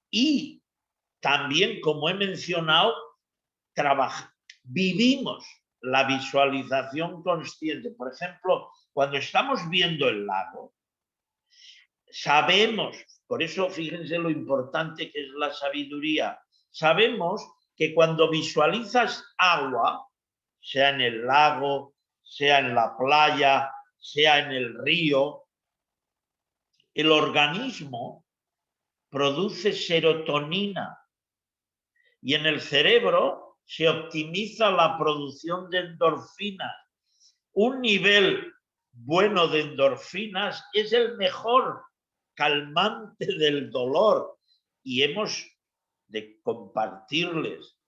y también, como he mencionado, vivimos la visualización consciente. Por ejemplo, cuando estamos viendo el lago, sabemos, por eso fíjense lo importante que es la sabiduría, sabemos que cuando visualizas agua, sea en el lago, sea en la playa, sea en el río, el organismo produce serotonina y en el cerebro se optimiza la producción de endorfinas. Un nivel bueno de endorfinas es el mejor calmante del dolor y hemos de compartirles.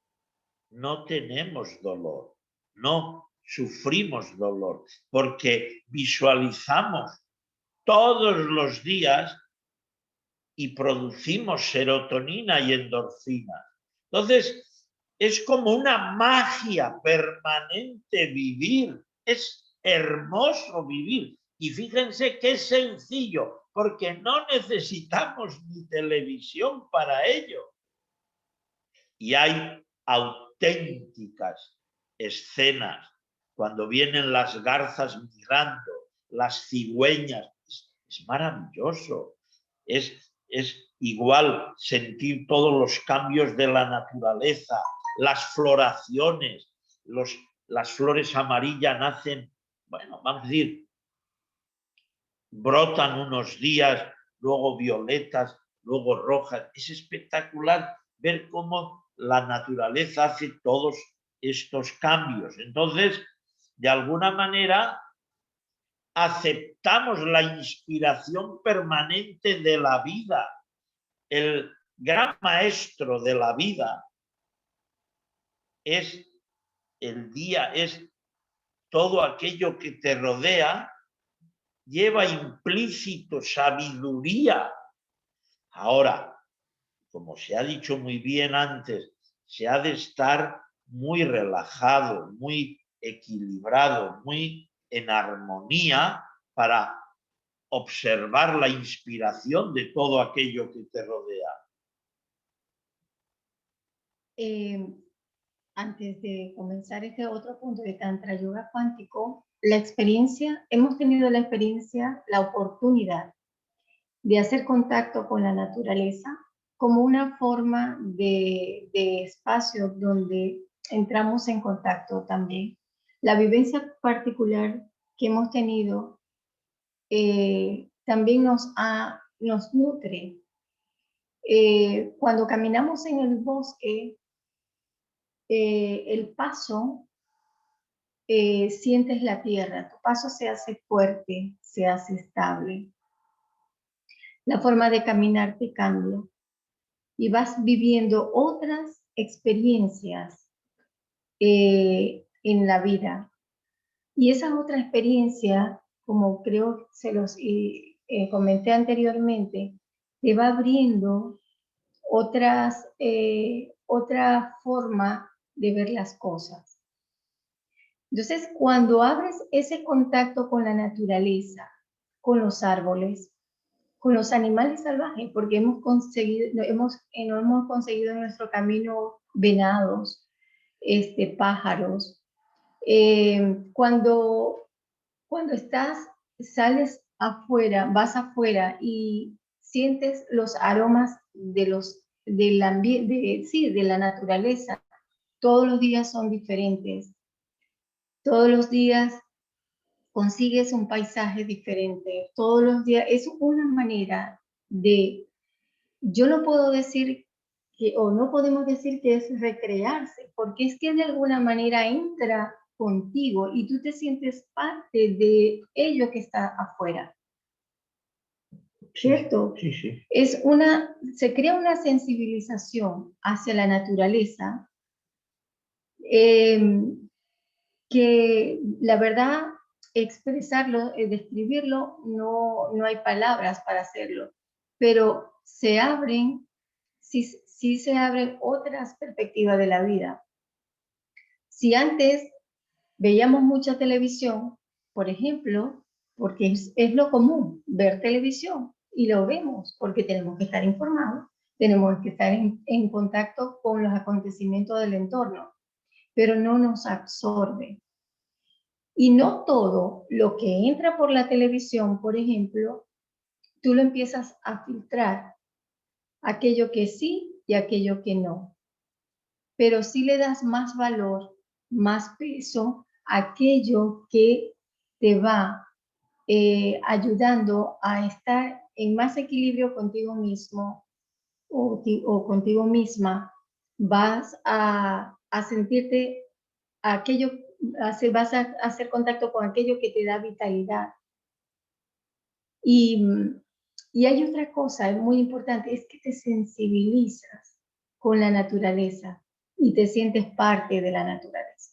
No tenemos dolor, no sufrimos dolor, porque visualizamos todos los días y producimos serotonina y endorfina. Entonces, es como una magia permanente vivir. Es hermoso vivir. Y fíjense qué sencillo, porque no necesitamos ni televisión para ello. Y hay auténticas escenas cuando vienen las garzas migrando, las cigüeñas. Es maravilloso. Es igual sentir todos los cambios de la naturaleza, las floraciones, las flores amarillas nacen, bueno, vamos a decir, brotan unos días, luego violetas, luego rojas. Es espectacular ver cómo la naturaleza hace todos estos cambios. Entonces, de alguna manera, aceptamos la inspiración permanente de la vida. El gran maestro de la vida es el día, es todo aquello que te rodea, lleva implícito sabiduría. Ahora, como se ha dicho muy bien antes, se ha de estar muy relajado, muy equilibrado, muy en armonía para observar la inspiración de todo aquello que te rodea. Antes de comenzar este otro punto de Tantra Yoga Cuántico, hemos tenido la experiencia, la oportunidad de hacer contacto con la naturaleza como una forma de espacio donde entramos en contacto también. La vivencia particular que hemos tenido también nos nutre. Cuando caminamos en el bosque, el paso, sientes la tierra, tu paso se hace fuerte, se hace estable. La forma de caminar te cambia y vas viviendo otras experiencias en la vida. Y esa otra experiencia, como creo se los comenté anteriormente, te va abriendo otras otra forma de ver las cosas. Entonces, cuando abres ese contacto con la naturaleza, con los árboles, con los animales salvajes, porque hemos conseguido en nuestro camino venados, pájaros. Cuando sales afuera, vas afuera y sientes los aromas del ambiente, sí, de la naturaleza, todos los días son diferentes. Todos los días consigues un paisaje diferente. Todos los días es una manera de, yo no puedo decir o no podemos decir que es recrearse, porque es que de alguna manera entra contigo y tú te sientes parte de ello que está afuera. ¿Cierto? Sí, sí. Se crea una sensibilización hacia la naturaleza que la verdad expresarlo, describirlo, no hay palabras para hacerlo, pero se abren, sí se abren otras perspectivas de la vida. Si antes veíamos mucha televisión, por ejemplo, porque es lo común ver televisión y lo vemos porque tenemos que estar informados, tenemos que estar en contacto con los acontecimientos del entorno, pero no nos absorbe. Y no todo lo que entra por la televisión, por ejemplo, tú lo empiezas a filtrar, aquello que sí y aquello que no. Pero sí le das más valor, más peso a aquello que te va ayudando a estar en más equilibrio contigo mismo o contigo misma. Vas a sentirte aquello, vas a hacer contacto con aquello que te da vitalidad. Y hay otra cosa muy importante, es que te sensibilizas con la naturaleza y te sientes parte de la naturaleza.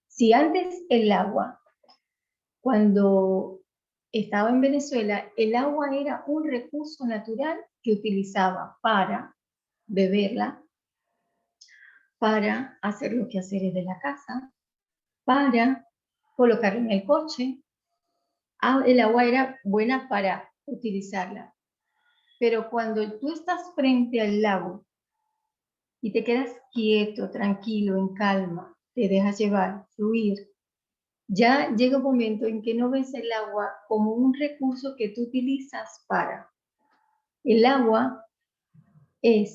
Si antes el agua, cuando estaba en Venezuela, el agua era un recurso natural que utilizaba para beberla, para hacer los quehaceres de la casa, para colocarla en el coche. El agua era buena para utilizarla. Pero cuando tú estás frente al lago y te quedas quieto, tranquilo, en calma, te dejas llevar, fluir, ya llega un momento en que no ves el agua como un recurso que tú utilizas para. El agua en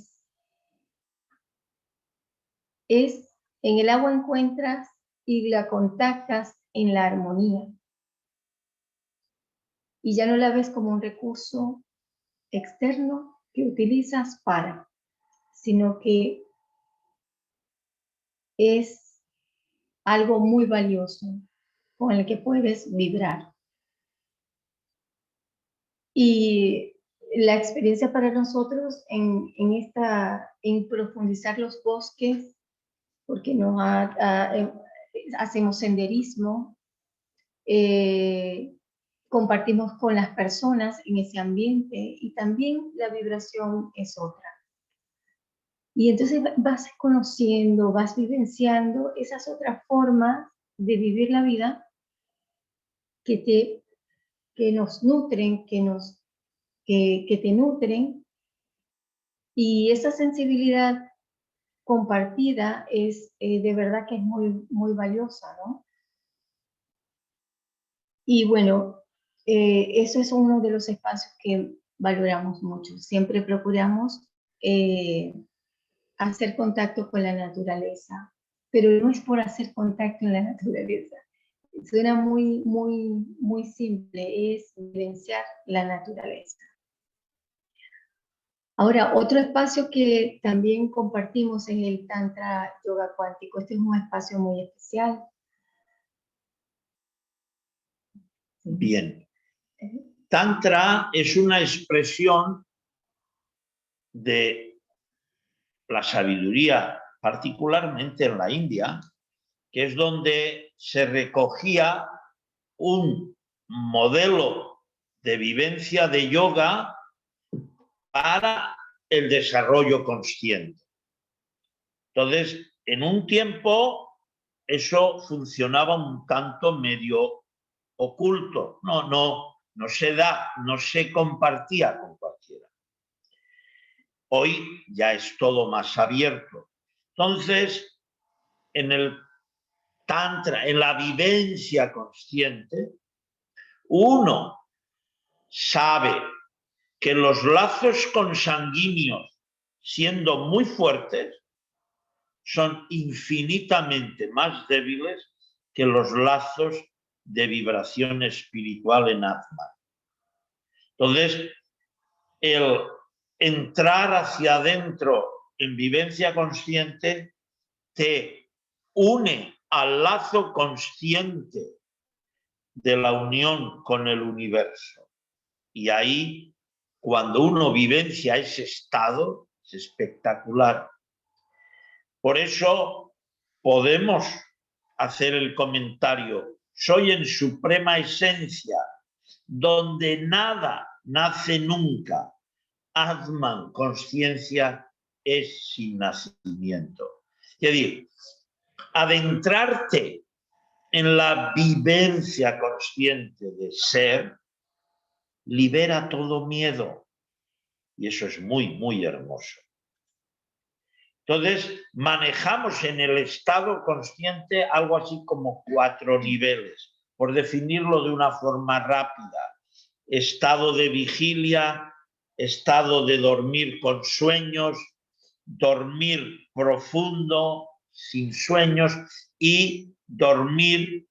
el agua encuentras y la contactas en la armonía. Y ya no la ves como un recurso externo que utilizas para, sino que es algo muy valioso con el que puedes vibrar. Y la experiencia para nosotros en profundizar los bosques, porque hacemos senderismo, compartimos con las personas en ese ambiente y también la vibración es otra. Y entonces vas conociendo, vas vivenciando esas otras formas de vivir la vida que nos nutren, que te nutren, y esa sensibilidad compartida es de verdad que es muy, muy valiosa, ¿no? Y bueno, eso es uno de los espacios que valoramos mucho. Siempre procuramos hacer contacto con la naturaleza, pero no es por hacer contacto en la naturaleza. Suena muy, muy, muy simple, es vivenciar la naturaleza. Ahora, otro espacio que también compartimos es el Tantra Yoga Cuántico. Este es un espacio muy especial. Bien. Tantra es una expresión de la sabiduría, particularmente en la India, que es donde se recogía un modelo de vivencia de yoga para el desarrollo consciente. Entonces, en un tiempo eso funcionaba un tanto medio oculto, no se compartía con cualquiera. Hoy ya es todo más abierto. Entonces, en el Tantra, en la vivencia consciente, uno sabe que los lazos consanguíneos, siendo muy fuertes, son infinitamente más débiles que los lazos de vibración espiritual en Atman. Entonces, el entrar hacia adentro en vivencia consciente te une al lazo consciente de la unión con el universo. Y ahí, cuando uno vivencia ese estado, es espectacular. Por eso podemos hacer el comentario: soy en suprema esencia, donde nada nace nunca. Atman, conciencia, es sin nacimiento. Es decir, adentrarte en la vivencia consciente de ser libera todo miedo. Y eso es muy, muy hermoso. Entonces, manejamos en el estado consciente algo así como 4 niveles, por definirlo de una forma rápida. Estado de vigilia, estado de dormir con sueños, dormir profundo, sin sueños, y dormir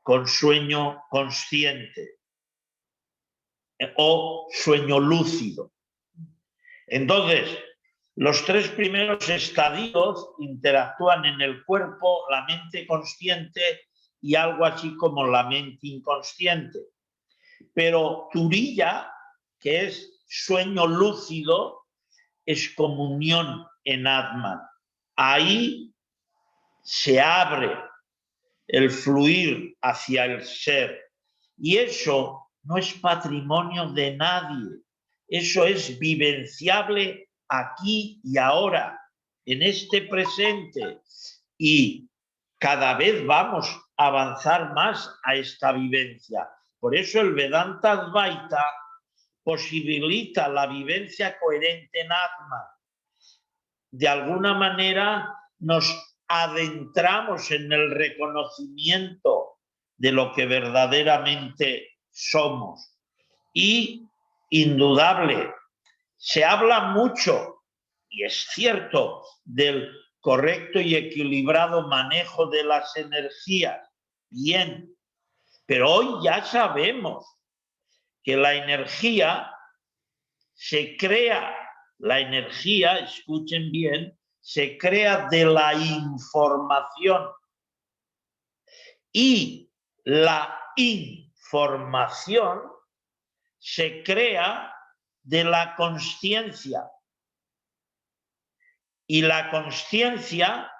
con sueño consciente o sueño lúcido. Entonces, los 3 primeros estadios interactúan en el cuerpo, la mente consciente y algo así como la mente inconsciente. Pero Turiya, que es sueño lúcido, es comunión en Atman. Ahí se abre el fluir hacia el ser. Y eso no es patrimonio de nadie. Eso es vivenciable aquí y ahora, en este presente. Y cada vez vamos a avanzar más a esta vivencia. Por eso el Vedanta Advaita posibilita la vivencia coherente en Atman. De alguna manera nos adentramos en el reconocimiento de lo que verdaderamente somos. Y indudable, se habla mucho, y es cierto, del correcto y equilibrado manejo de las energías. Bien, pero hoy ya sabemos que la energía se crea, escuchen bien, se crea de la información. Y la información se crea de la consciencia. Y la consciencia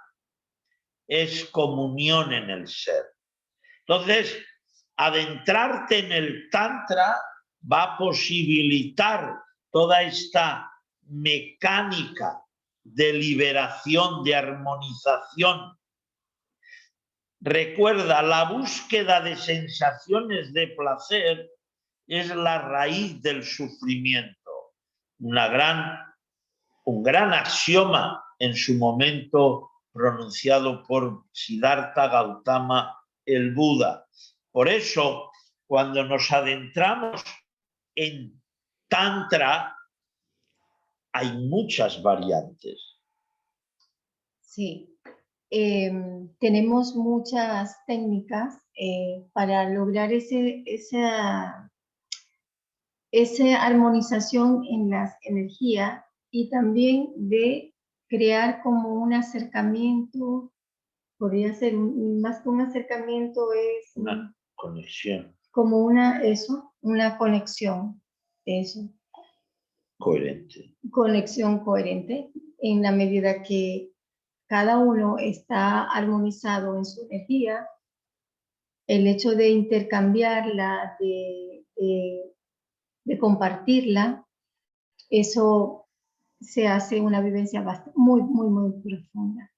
es comunión en el ser. Entonces, adentrarte en el Tantra va a posibilitar toda esta mecánica de liberación, de armonización. Recuerda, la búsqueda de sensaciones de placer es la raíz del sufrimiento. Un gran axioma en su momento pronunciado por Siddhartha Gautama, el Buda. Por eso, cuando nos adentramos en Tantra, hay muchas variantes. Sí, tenemos muchas técnicas para lograr esa armonización en las energías y también de crear como un acercamiento, podría ser más que un acercamiento, es una conexión. Como una conexión, eso. Coherente. Conexión coherente, en la medida que cada uno está armonizado en su energía, el hecho de intercambiarla, de compartirla, eso se hace una vivencia muy, muy, muy profunda.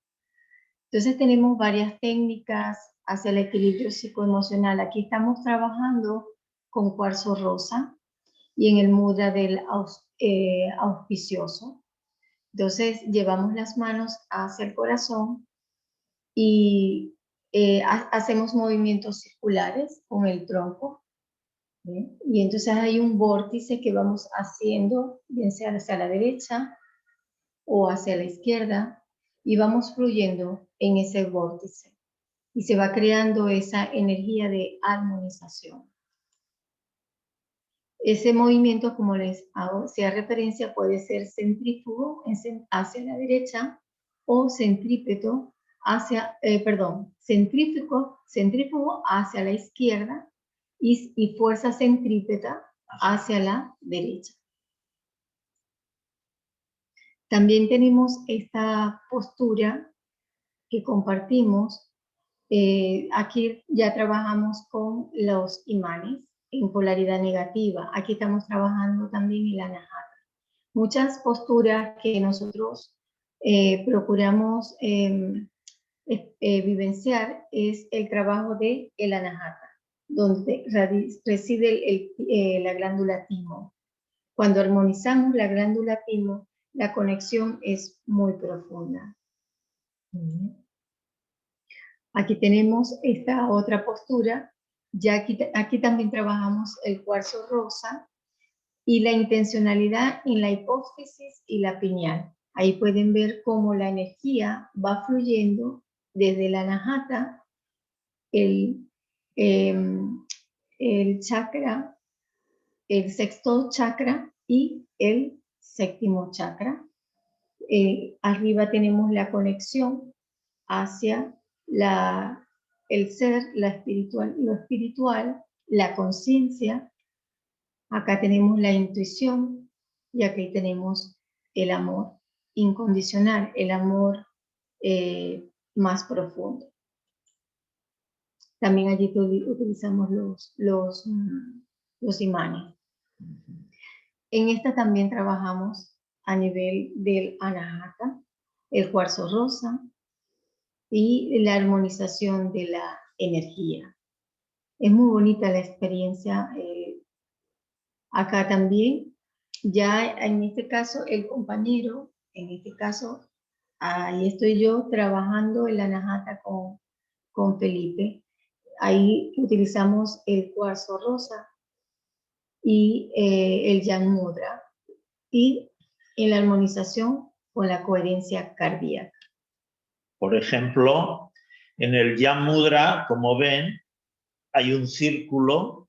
Entonces tenemos varias técnicas hacia el equilibrio psicoemocional. Aquí estamos trabajando con cuarzo rosa y en el mudra del auspicioso. Entonces llevamos las manos hacia el corazón y hacemos movimientos circulares con el tronco. ¿Bien? Y entonces hay un vórtice que vamos haciendo, bien sea hacia la derecha o hacia la izquierda, y vamos fluyendo en ese vórtice. Y se va creando esa energía de armonización. Ese movimiento, como les hacía referencia, puede ser centrífugo hacia la derecha o centrípeto hacia, centrífugo hacia la izquierda y fuerza centrípeta hacia la derecha. También tenemos esta postura que compartimos. Aquí ya trabajamos con los imanes en polaridad negativa. Aquí estamos trabajando también el anahata. Muchas posturas que nosotros procuramos vivenciar es el trabajo de el anahata, donde reside la glándula timo. Cuando armonizamos la glándula timo, la conexión es muy profunda. Aquí tenemos esta otra postura. Ya aquí también trabajamos el cuarzo rosa y la intencionalidad en la hipófisis y la pineal. Ahí pueden ver cómo la energía va fluyendo desde la anahata, el chakra, el sexto chakra y el séptimo chakra. Arriba tenemos la conexión hacia el ser, lo espiritual, la conciencia. Acá tenemos la intuición y aquí tenemos el amor incondicional, el amor más profundo. También allí utilizamos los imanes. En esta también trabajamos a nivel del anahata, el cuarzo rosa y la armonización de la energía. Es muy bonita la experiencia. Acá también, ya en este caso, el compañero, en este caso, ahí estoy yo trabajando el anahata con Felipe. Ahí utilizamos el cuarzo rosa y el Yan Mudra, y en la armonización con la coherencia cardíaca. Por ejemplo, en el Yan Mudra, como ven, hay un círculo,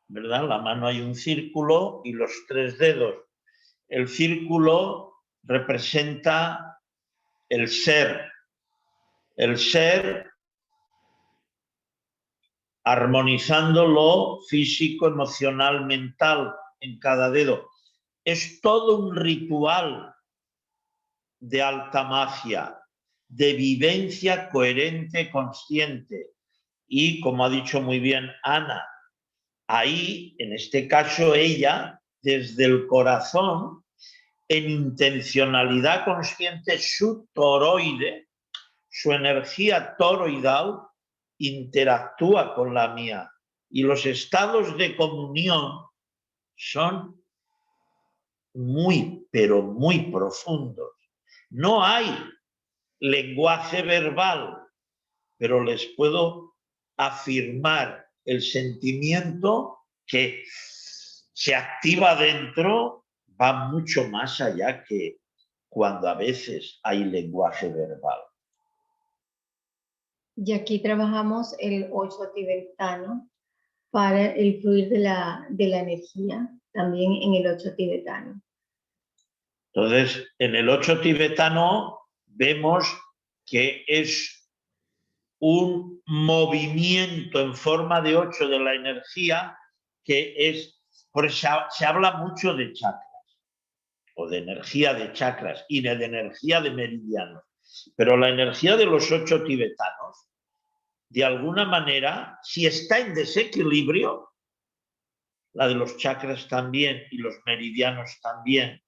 ¿verdad? La mano hay un círculo y los 3 dedos. El círculo representa el ser armonizando lo físico, emocional, mental en cada dedo. Es todo un ritual de alta magia, de vivencia coherente, consciente. Y como ha dicho muy bien Ana, ahí, en este caso, ella, desde el corazón, en intencionalidad consciente, su toroide, su energía toroidal, interactúa con la mía. Y los estados de comunión son muy, pero muy profundos. No hay lenguaje verbal, pero les puedo afirmar el sentimiento que se activa dentro, va mucho más allá que cuando a veces hay lenguaje verbal. Y aquí trabajamos el 8 tibetano para el fluir de la energía, también en el 8 tibetano. Entonces, en el 8 tibetano vemos que es un movimiento en forma de 8 de la energía que es, por eso se habla mucho de chakras, o de energía de chakras y de energía de meridianos. Pero la energía de los 8 tibetanos, de alguna manera, si está en desequilibrio, la de los chakras también y los meridianos también.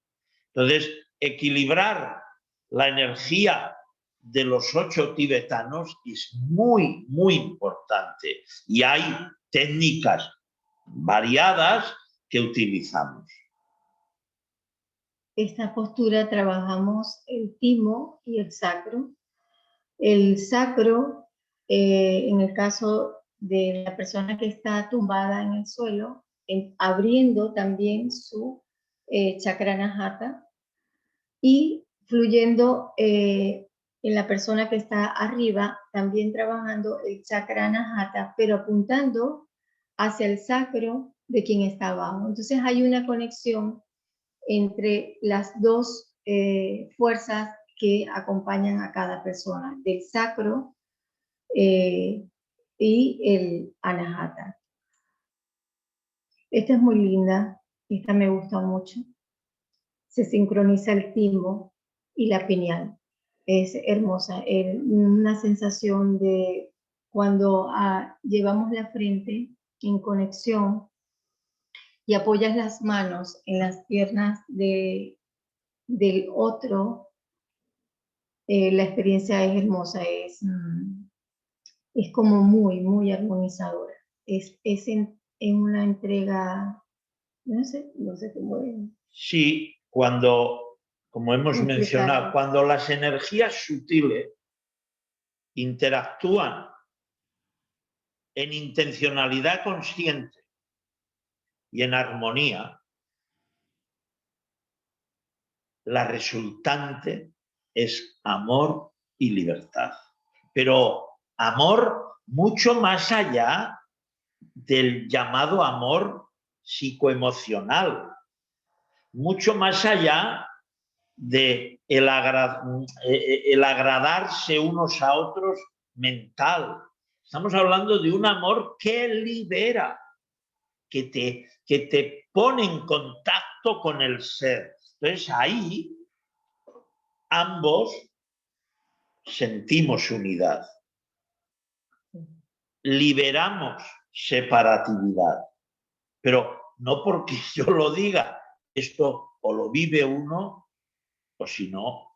Entonces, equilibrar la energía de los 8 tibetanos es muy, muy importante. Y hay técnicas variadas que utilizamos. Esta postura trabajamos el timo y el sacro. El sacro, en el caso de la persona que está tumbada en el suelo, abriendo también su chakranajata y fluyendo en la persona que está arriba, también trabajando el chakranajata, pero apuntando hacia el sacro de quien está abajo. Entonces hay una conexión entre las dos fuerzas que acompañan a cada persona, del sacro y el anahata. Esta es muy linda, esta me gusta mucho. Se sincroniza el timo y la pineal. Es hermosa, una sensación de cuando llevamos la frente en conexión y apoyas las manos en las piernas del otro, la experiencia es hermosa, es como muy, muy armonizadora. Es en una entrega, no sé cómo es. Sí, como hemos mencionado, cuando las energías sutiles interactúan en intencionalidad consciente y en armonía, la resultante es amor y libertad. Pero amor mucho más allá del llamado amor psicoemocional, mucho más allá de el agradarse unos a otros mental. Estamos hablando de un amor que libera, que te pone en contacto con el ser. Entonces ahí ambos sentimos unidad. Liberamos separatividad. Pero no porque yo lo diga, esto o lo vive uno o si no,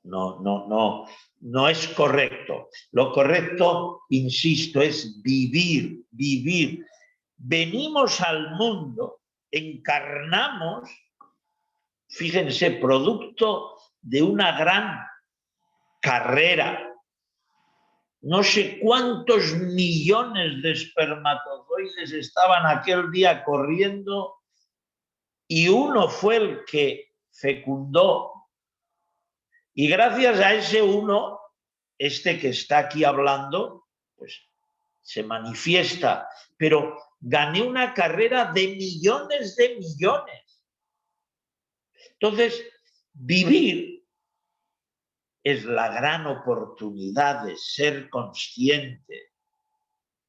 no es correcto. Lo correcto, insisto, es vivir. Venimos al mundo, encarnamos, fíjense, producto de una gran carrera. No sé cuántos millones de espermatozoides estaban aquel día corriendo y uno fue el que fecundó. Y gracias a ese uno, este que está aquí hablando, pues se manifiesta. Pero gané una carrera de millones de millones. Entonces, vivir es la gran oportunidad de ser consciente.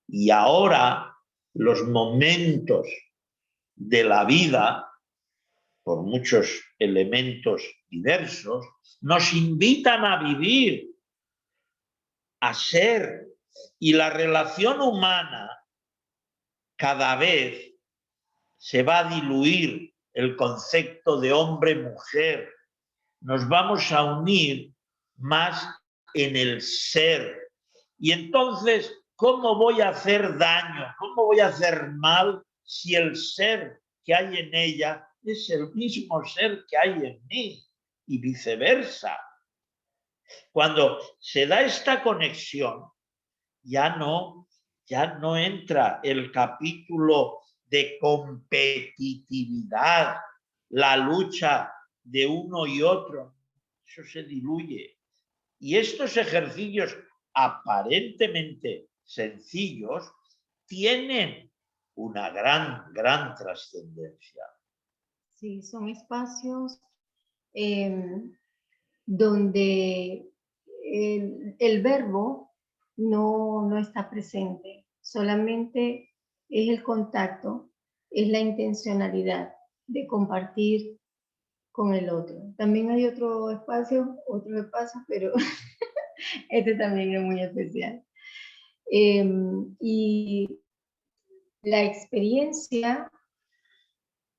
Y ahora los momentos de la vida, por muchos elementos diversos, nos invitan a vivir, a ser. Y la relación humana cada vez se va a diluir el concepto de hombre-mujer. Nos vamos a unir más en el ser. Y entonces, ¿cómo voy a hacer daño? ¿Cómo voy a hacer mal si el ser que hay en ella es el mismo ser que hay en mí? Y viceversa. Cuando se da esta conexión, ya no entra el capítulo de competitividad, la lucha de uno y otro. Eso se diluye. Y estos ejercicios aparentemente sencillos tienen una gran trascendencia. Sí, son espacios donde el verbo no está presente, solamente es el contacto, es la intencionalidad de compartir con el otro. También hay otros espacios, pero este también es muy especial. Y la experiencia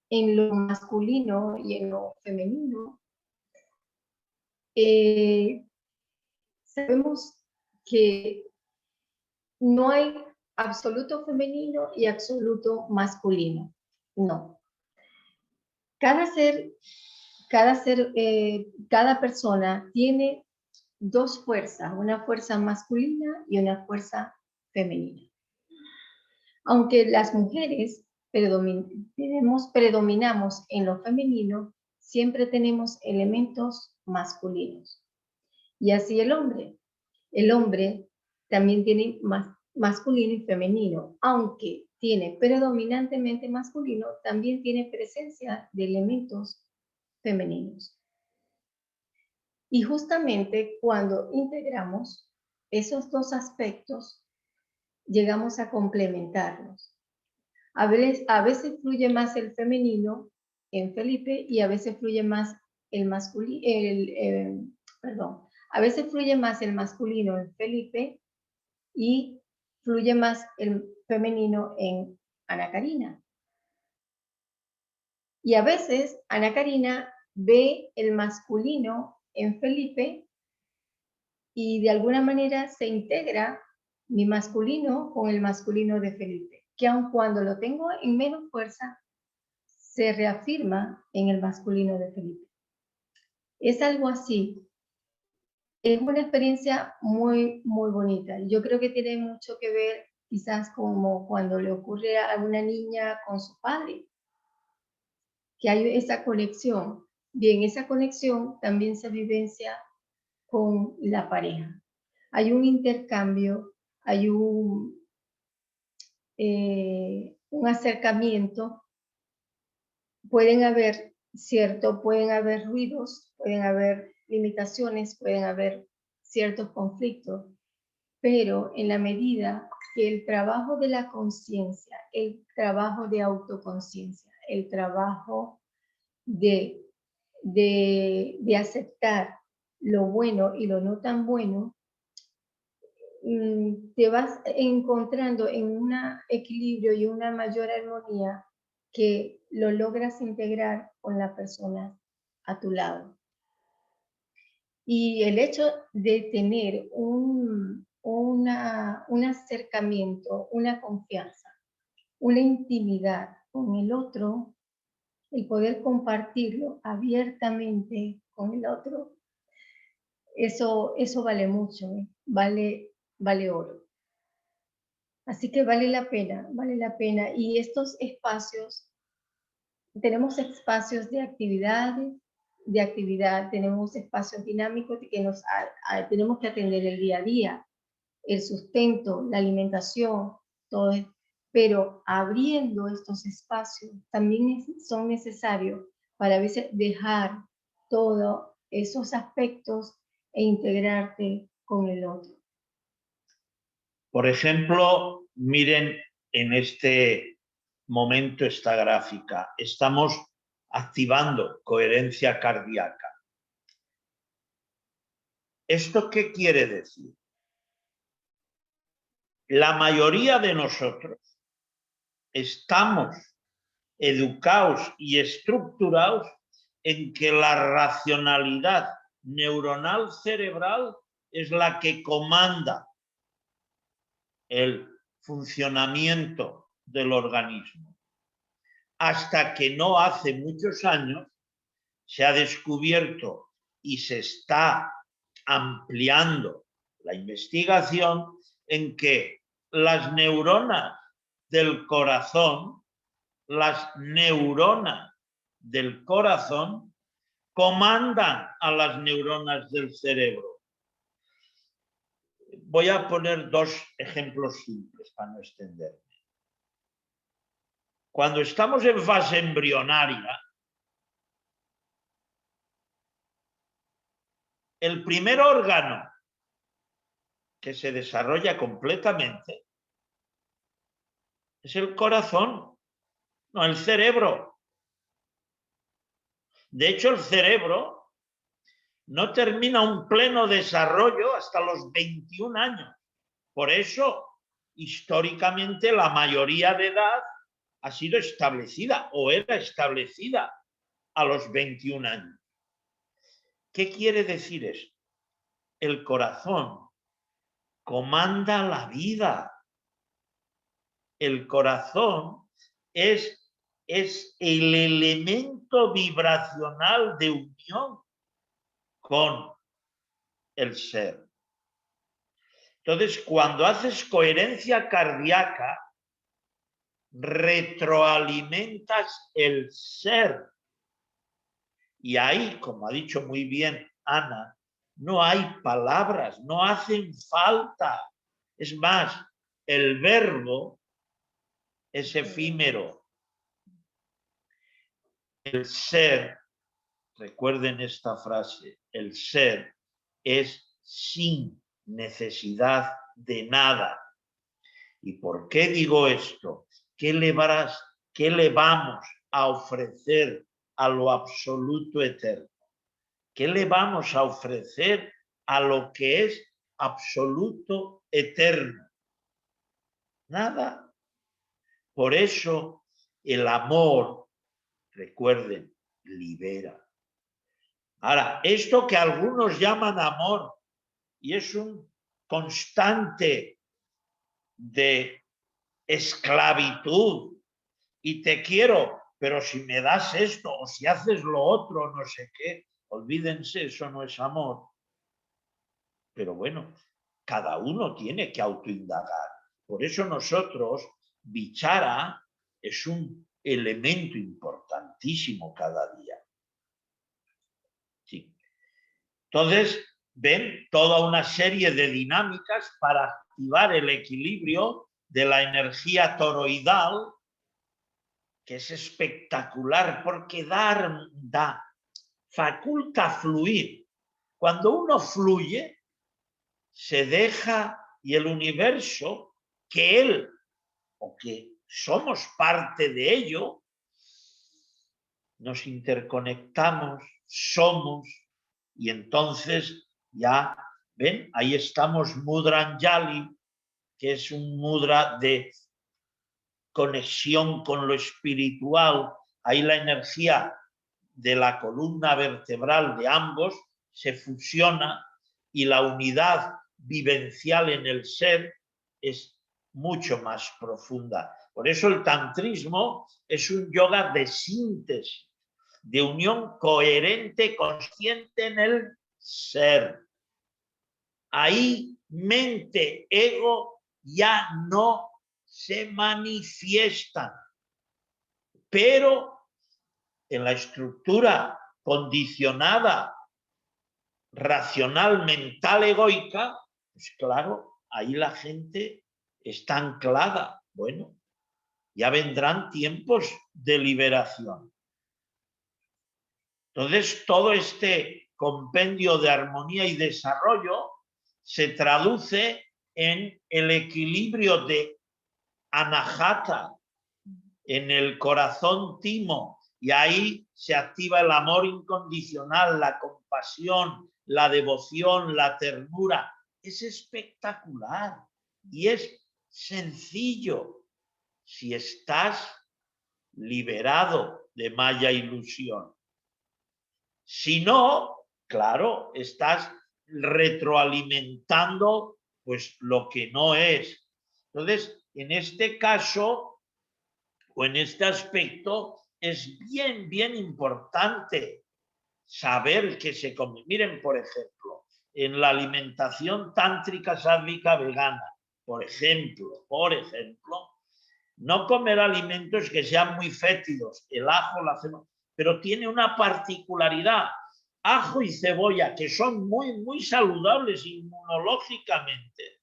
en lo masculino y en lo femenino sabemos que no hay absoluto femenino y absoluto masculino. No. Cada persona tiene dos fuerzas, una fuerza masculina y una fuerza femenina. Aunque las mujeres predominamos en lo femenino, siempre tenemos elementos masculinos. Y así el hombre. El hombre también tiene masculino y femenino, aunque tiene predominantemente masculino, también tiene presencia de elementos femeninos. Y justamente cuando integramos esos dos aspectos, llegamos a complementarlos. A veces fluye más el femenino en Felipe y a veces fluye más el masculino, a veces fluye más el masculino en Felipe y fluye más el femenino en Ana Karina. Y a veces Ana Karina ve el masculino en Felipe y de alguna manera se integra mi masculino con el masculino de Felipe, que aun cuando lo tengo en menos fuerza, se reafirma en el masculino de Felipe. Es algo así. Es una experiencia muy, muy bonita. Yo creo que tiene mucho que ver quizás como cuando le ocurre a una niña con su padre, que hay esa conexión. Bien, esa conexión también se vivencia con la pareja. Hay un intercambio, hay un acercamiento. Pueden haber ruidos, pueden haber limitaciones, pueden haber ciertos conflictos, pero en la medida que el trabajo de la conciencia, el trabajo de autoconciencia, el trabajo de aceptar lo bueno y lo no tan bueno, te vas encontrando en un equilibrio y una mayor armonía que lo logras integrar con la persona a tu lado. Y el hecho de tener un acercamiento, una confianza, una intimidad con el otro, el poder compartirlo abiertamente con el otro, eso vale mucho, vale oro. Así que vale la pena. Y estos espacios, tenemos espacios de actividad, tenemos espacios dinámicos que tenemos que atender el día a día, el sustento, la alimentación, todo esto. Pero abriendo estos espacios también son necesarios para a veces dejar todos esos aspectos e integrarte con el otro. Por ejemplo, miren en este momento esta gráfica. Estamos activando coherencia cardíaca. ¿Esto qué quiere decir? La mayoría de nosotros estamos educados y estructurados en que la racionalidad neuronal cerebral es la que comanda el funcionamiento del organismo. Hasta que no hace muchos años se ha descubierto y se está ampliando la investigación en que las neuronas del corazón, comandan a las neuronas del cerebro. Voy a poner dos ejemplos simples para no extenderme. Cuando estamos en fase embrionaria, el primer órgano que se desarrolla completamente es el corazón, no el cerebro. De hecho, el cerebro no termina un pleno desarrollo hasta los 21 años. Por eso, históricamente, la mayoría de edad ha sido establecida o era establecida a los 21 años. ¿Qué quiere decir esto? el corazón comanda la vida. El corazón es el elemento vibracional de unión con el ser. Entonces, cuando haces coherencia cardíaca, retroalimentas el ser. Y ahí, como ha dicho muy bien Ana, no hay palabras, no hacen falta. Es más, el verbo es efímero. El ser, recuerden esta frase, el ser es sin necesidad de nada. ¿Y por qué digo esto? ¿Qué le vamos a ofrecer a lo absoluto eterno? ¿Qué le vamos a ofrecer a lo que es absoluto eterno? Nada. Por eso el amor, recuerden, libera. Ahora, esto que algunos llaman amor y es un constante de esclavitud y te quiero, pero si me das esto o si haces lo otro, no sé qué, olvídense, eso no es amor. Pero bueno, cada uno tiene que autoindagar. Por eso nosotros, Vichara es un elemento importantísimo cada día. Sí. Entonces, ven toda una serie de dinámicas para activar el equilibrio de la energía toroidal, que es espectacular porque da, faculta fluir. Cuando uno fluye, se deja y el universo, que él o que somos parte de ello, nos interconectamos, somos, y entonces ya, ven, ahí estamos Mudranjali, que es un mudra de conexión con lo espiritual, ahí la energía de la columna vertebral de ambos se fusiona y la unidad vivencial en el ser es mucho más profunda. Por eso el tantrismo es un yoga de síntesis, de unión coherente, consciente en el ser. Ahí mente, ego ya no se manifiestan, pero en la estructura condicionada, racional, mental, egoica, pues claro, ahí la gente está anclada. Bueno, ya vendrán tiempos de liberación. Entonces, todo este compendio de armonía y desarrollo se traduce en el equilibrio de Anahata, en el corazón timo, y ahí se activa el amor incondicional, la compasión, la devoción, la ternura. Es espectacular y es sencillo si estás liberado de maya ilusión. Si no, claro, estás retroalimentando pues lo que no es. Entonces, en este caso o en este aspecto es bien importante saber qué se come. Miren, por ejemplo, en la alimentación tántrica sádvica vegana, por ejemplo, no comer alimentos que sean muy fétidos, el ajo, la cebolla, pero tiene una particularidad. Ajo y cebolla, que son muy saludables inmunológicamente,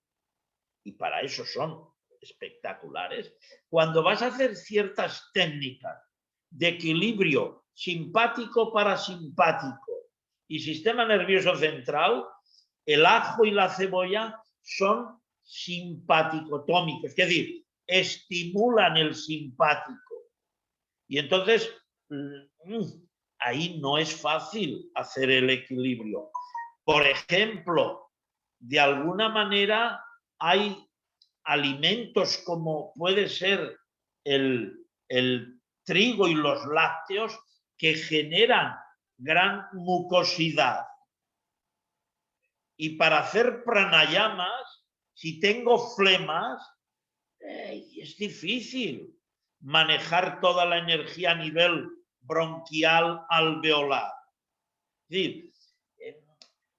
y para eso son espectaculares. Cuando vas a hacer ciertas técnicas de equilibrio simpático-parasimpático y sistema nervioso central, el ajo y la cebolla son simpaticotómicos, es decir, estimulan el simpático. Y entonces, ahí no es fácil hacer el equilibrio. Por ejemplo, de alguna manera hay alimentos como puede ser el trigo y los lácteos que generan gran mucosidad. Y para hacer pranayamas, si tengo flemas, es difícil manejar toda la energía a nivel bronquial alveolar. Es decir,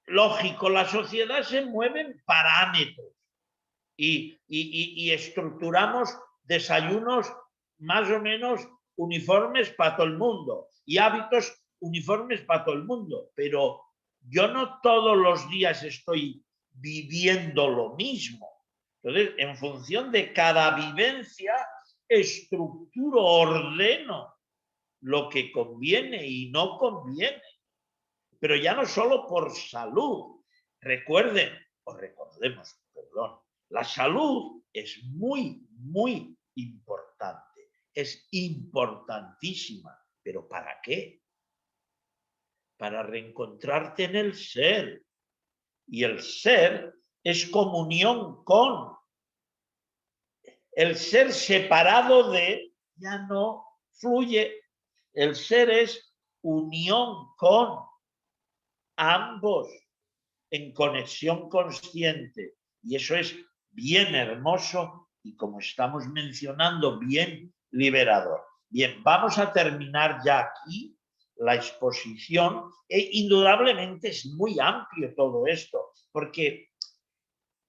lógico, la sociedad se mueve en parámetros y estructuramos desayunos más o menos uniformes para todo el mundo y hábitos uniformes para todo el mundo, pero yo no todos los días estoy viviendo lo mismo. Entonces, en función de cada vivencia, estructuro, ordeno lo que conviene y no conviene. Pero ya no solo por salud. Recuerden, o recordemos, perdón, la salud es muy, muy importante. Es importantísima. ¿Pero para qué? Para reencontrarte en el ser. Y el ser es comunión con. El ser separado de ya no fluye. El ser es unión con ambos en conexión consciente. Y eso es bien hermoso y, como estamos mencionando, bien liberador. Bien, vamos a terminar ya aquí la exposición. Indudablemente es muy amplio todo esto, porque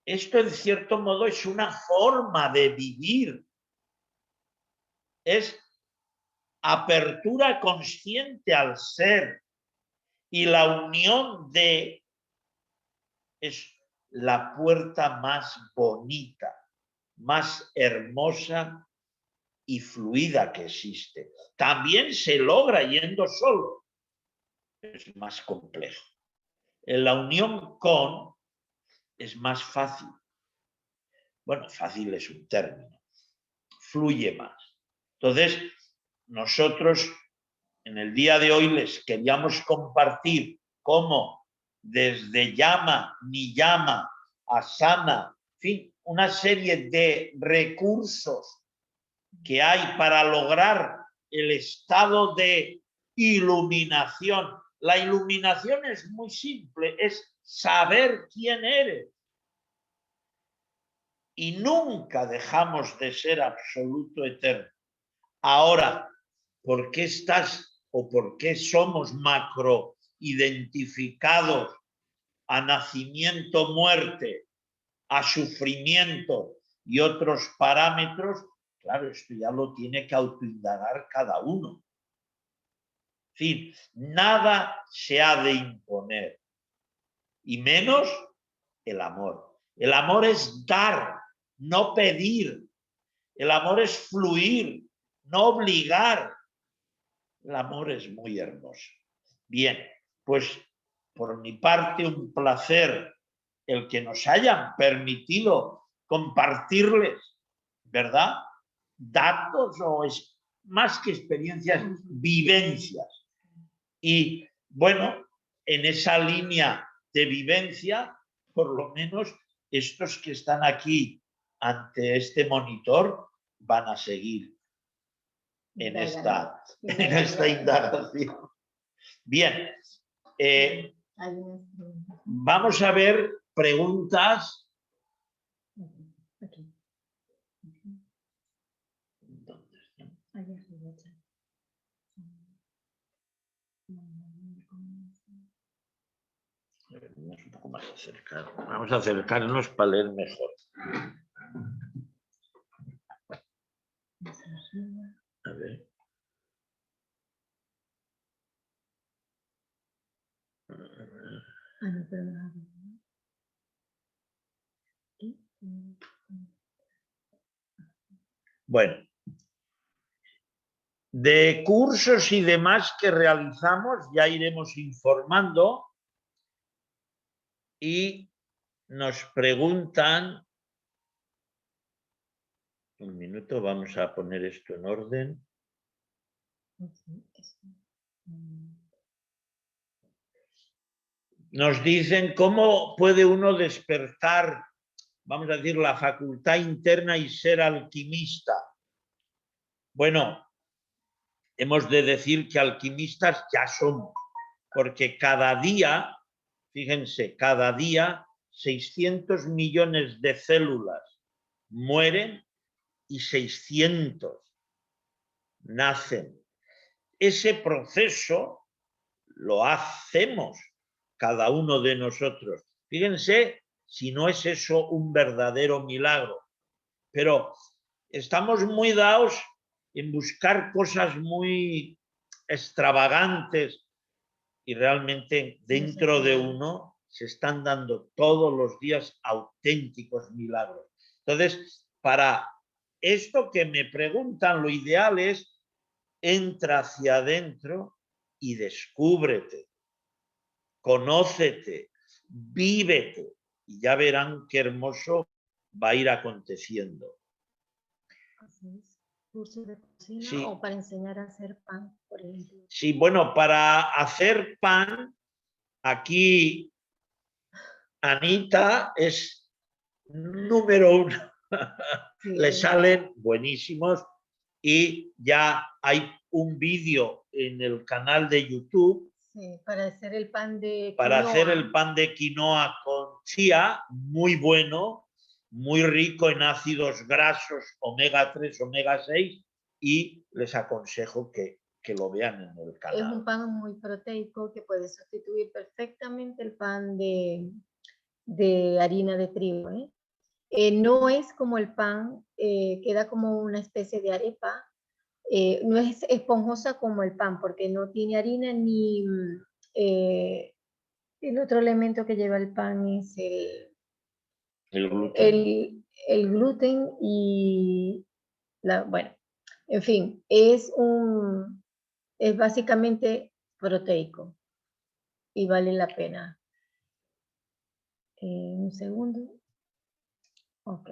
esto en cierto modo es una forma de vivir. Es apertura consciente al ser y la unión de es la puerta más bonita, más hermosa y fluida que existe. También se logra yendo solo. Es más complejo. En la unión con es más fácil. Bueno, fácil es un término. Fluye más. Entonces, nosotros en el día de hoy les queríamos compartir cómo desde llama, niyama, asana, en fin, una serie de recursos que hay para lograr el estado de iluminación. La iluminación es muy simple, es saber quién eres. Y nunca dejamos de ser absoluto eterno. Ahora, ¿por qué estás o por qué somos macro identificados a nacimiento, muerte, a sufrimiento y otros parámetros? Claro, esto ya lo tiene que autoindagar cada uno. En fin, nada se ha de imponer, y menos el amor. El amor es dar, no pedir. El amor es fluir, no obligar. El amor es muy hermoso. Bien, pues por mi parte un placer el que nos hayan permitido compartirles, ¿verdad? Datos o más que experiencias, vivencias. Y bueno, en esa línea de vivencia, por lo menos estos que están aquí ante este monitor van a seguir en esta indagación. Bien, vamos a ver preguntas. Un poco más acercado. Vamos a acercarnos para leer mejor. A ver. Bueno, de cursos y demás que realizamos ya iremos informando, y nos preguntan, un minuto, vamos a poner esto en orden. Nos dicen cómo puede uno despertar, vamos a decir, la facultad interna y ser alquimista. Bueno, hemos de decir que alquimistas ya somos, porque cada día fíjense, cada día 600 millones de células mueren y 600 nacen. Ese proceso lo hacemos cada uno de nosotros. Fíjense si no es eso un verdadero milagro. Pero estamos muy dados en buscar cosas muy extravagantes y realmente dentro de uno se están dando todos los días auténticos milagros. Entonces, para esto que me preguntan, lo ideal es entra hacia adentro y descúbrete, conócete, vívete y ya verán qué hermoso va a ir aconteciendo. Así es. ¿Curso de cocina Sí. o para enseñar a hacer pan, por ejemplo? Sí, bueno, para hacer pan, aquí Anita es número 1. Sí. Le salen buenísimos y ya hay un vídeo en el canal de YouTube Sí, para hacer el pan de para quinoa. hacer el pan de quinoa con chía, muy bueno, muy rico en ácidos grasos, omega 3, omega 6, y les aconsejo que lo vean en el canal. Es un pan muy proteico que puede sustituir perfectamente el pan de harina de trigo, ¿eh? No es como el pan, queda como una especie de arepa, no es esponjosa como el pan porque no tiene harina ni el otro elemento que lleva el pan es El gluten. el gluten y bueno, en fin, es básicamente proteico y vale la pena. Un segundo. Ok.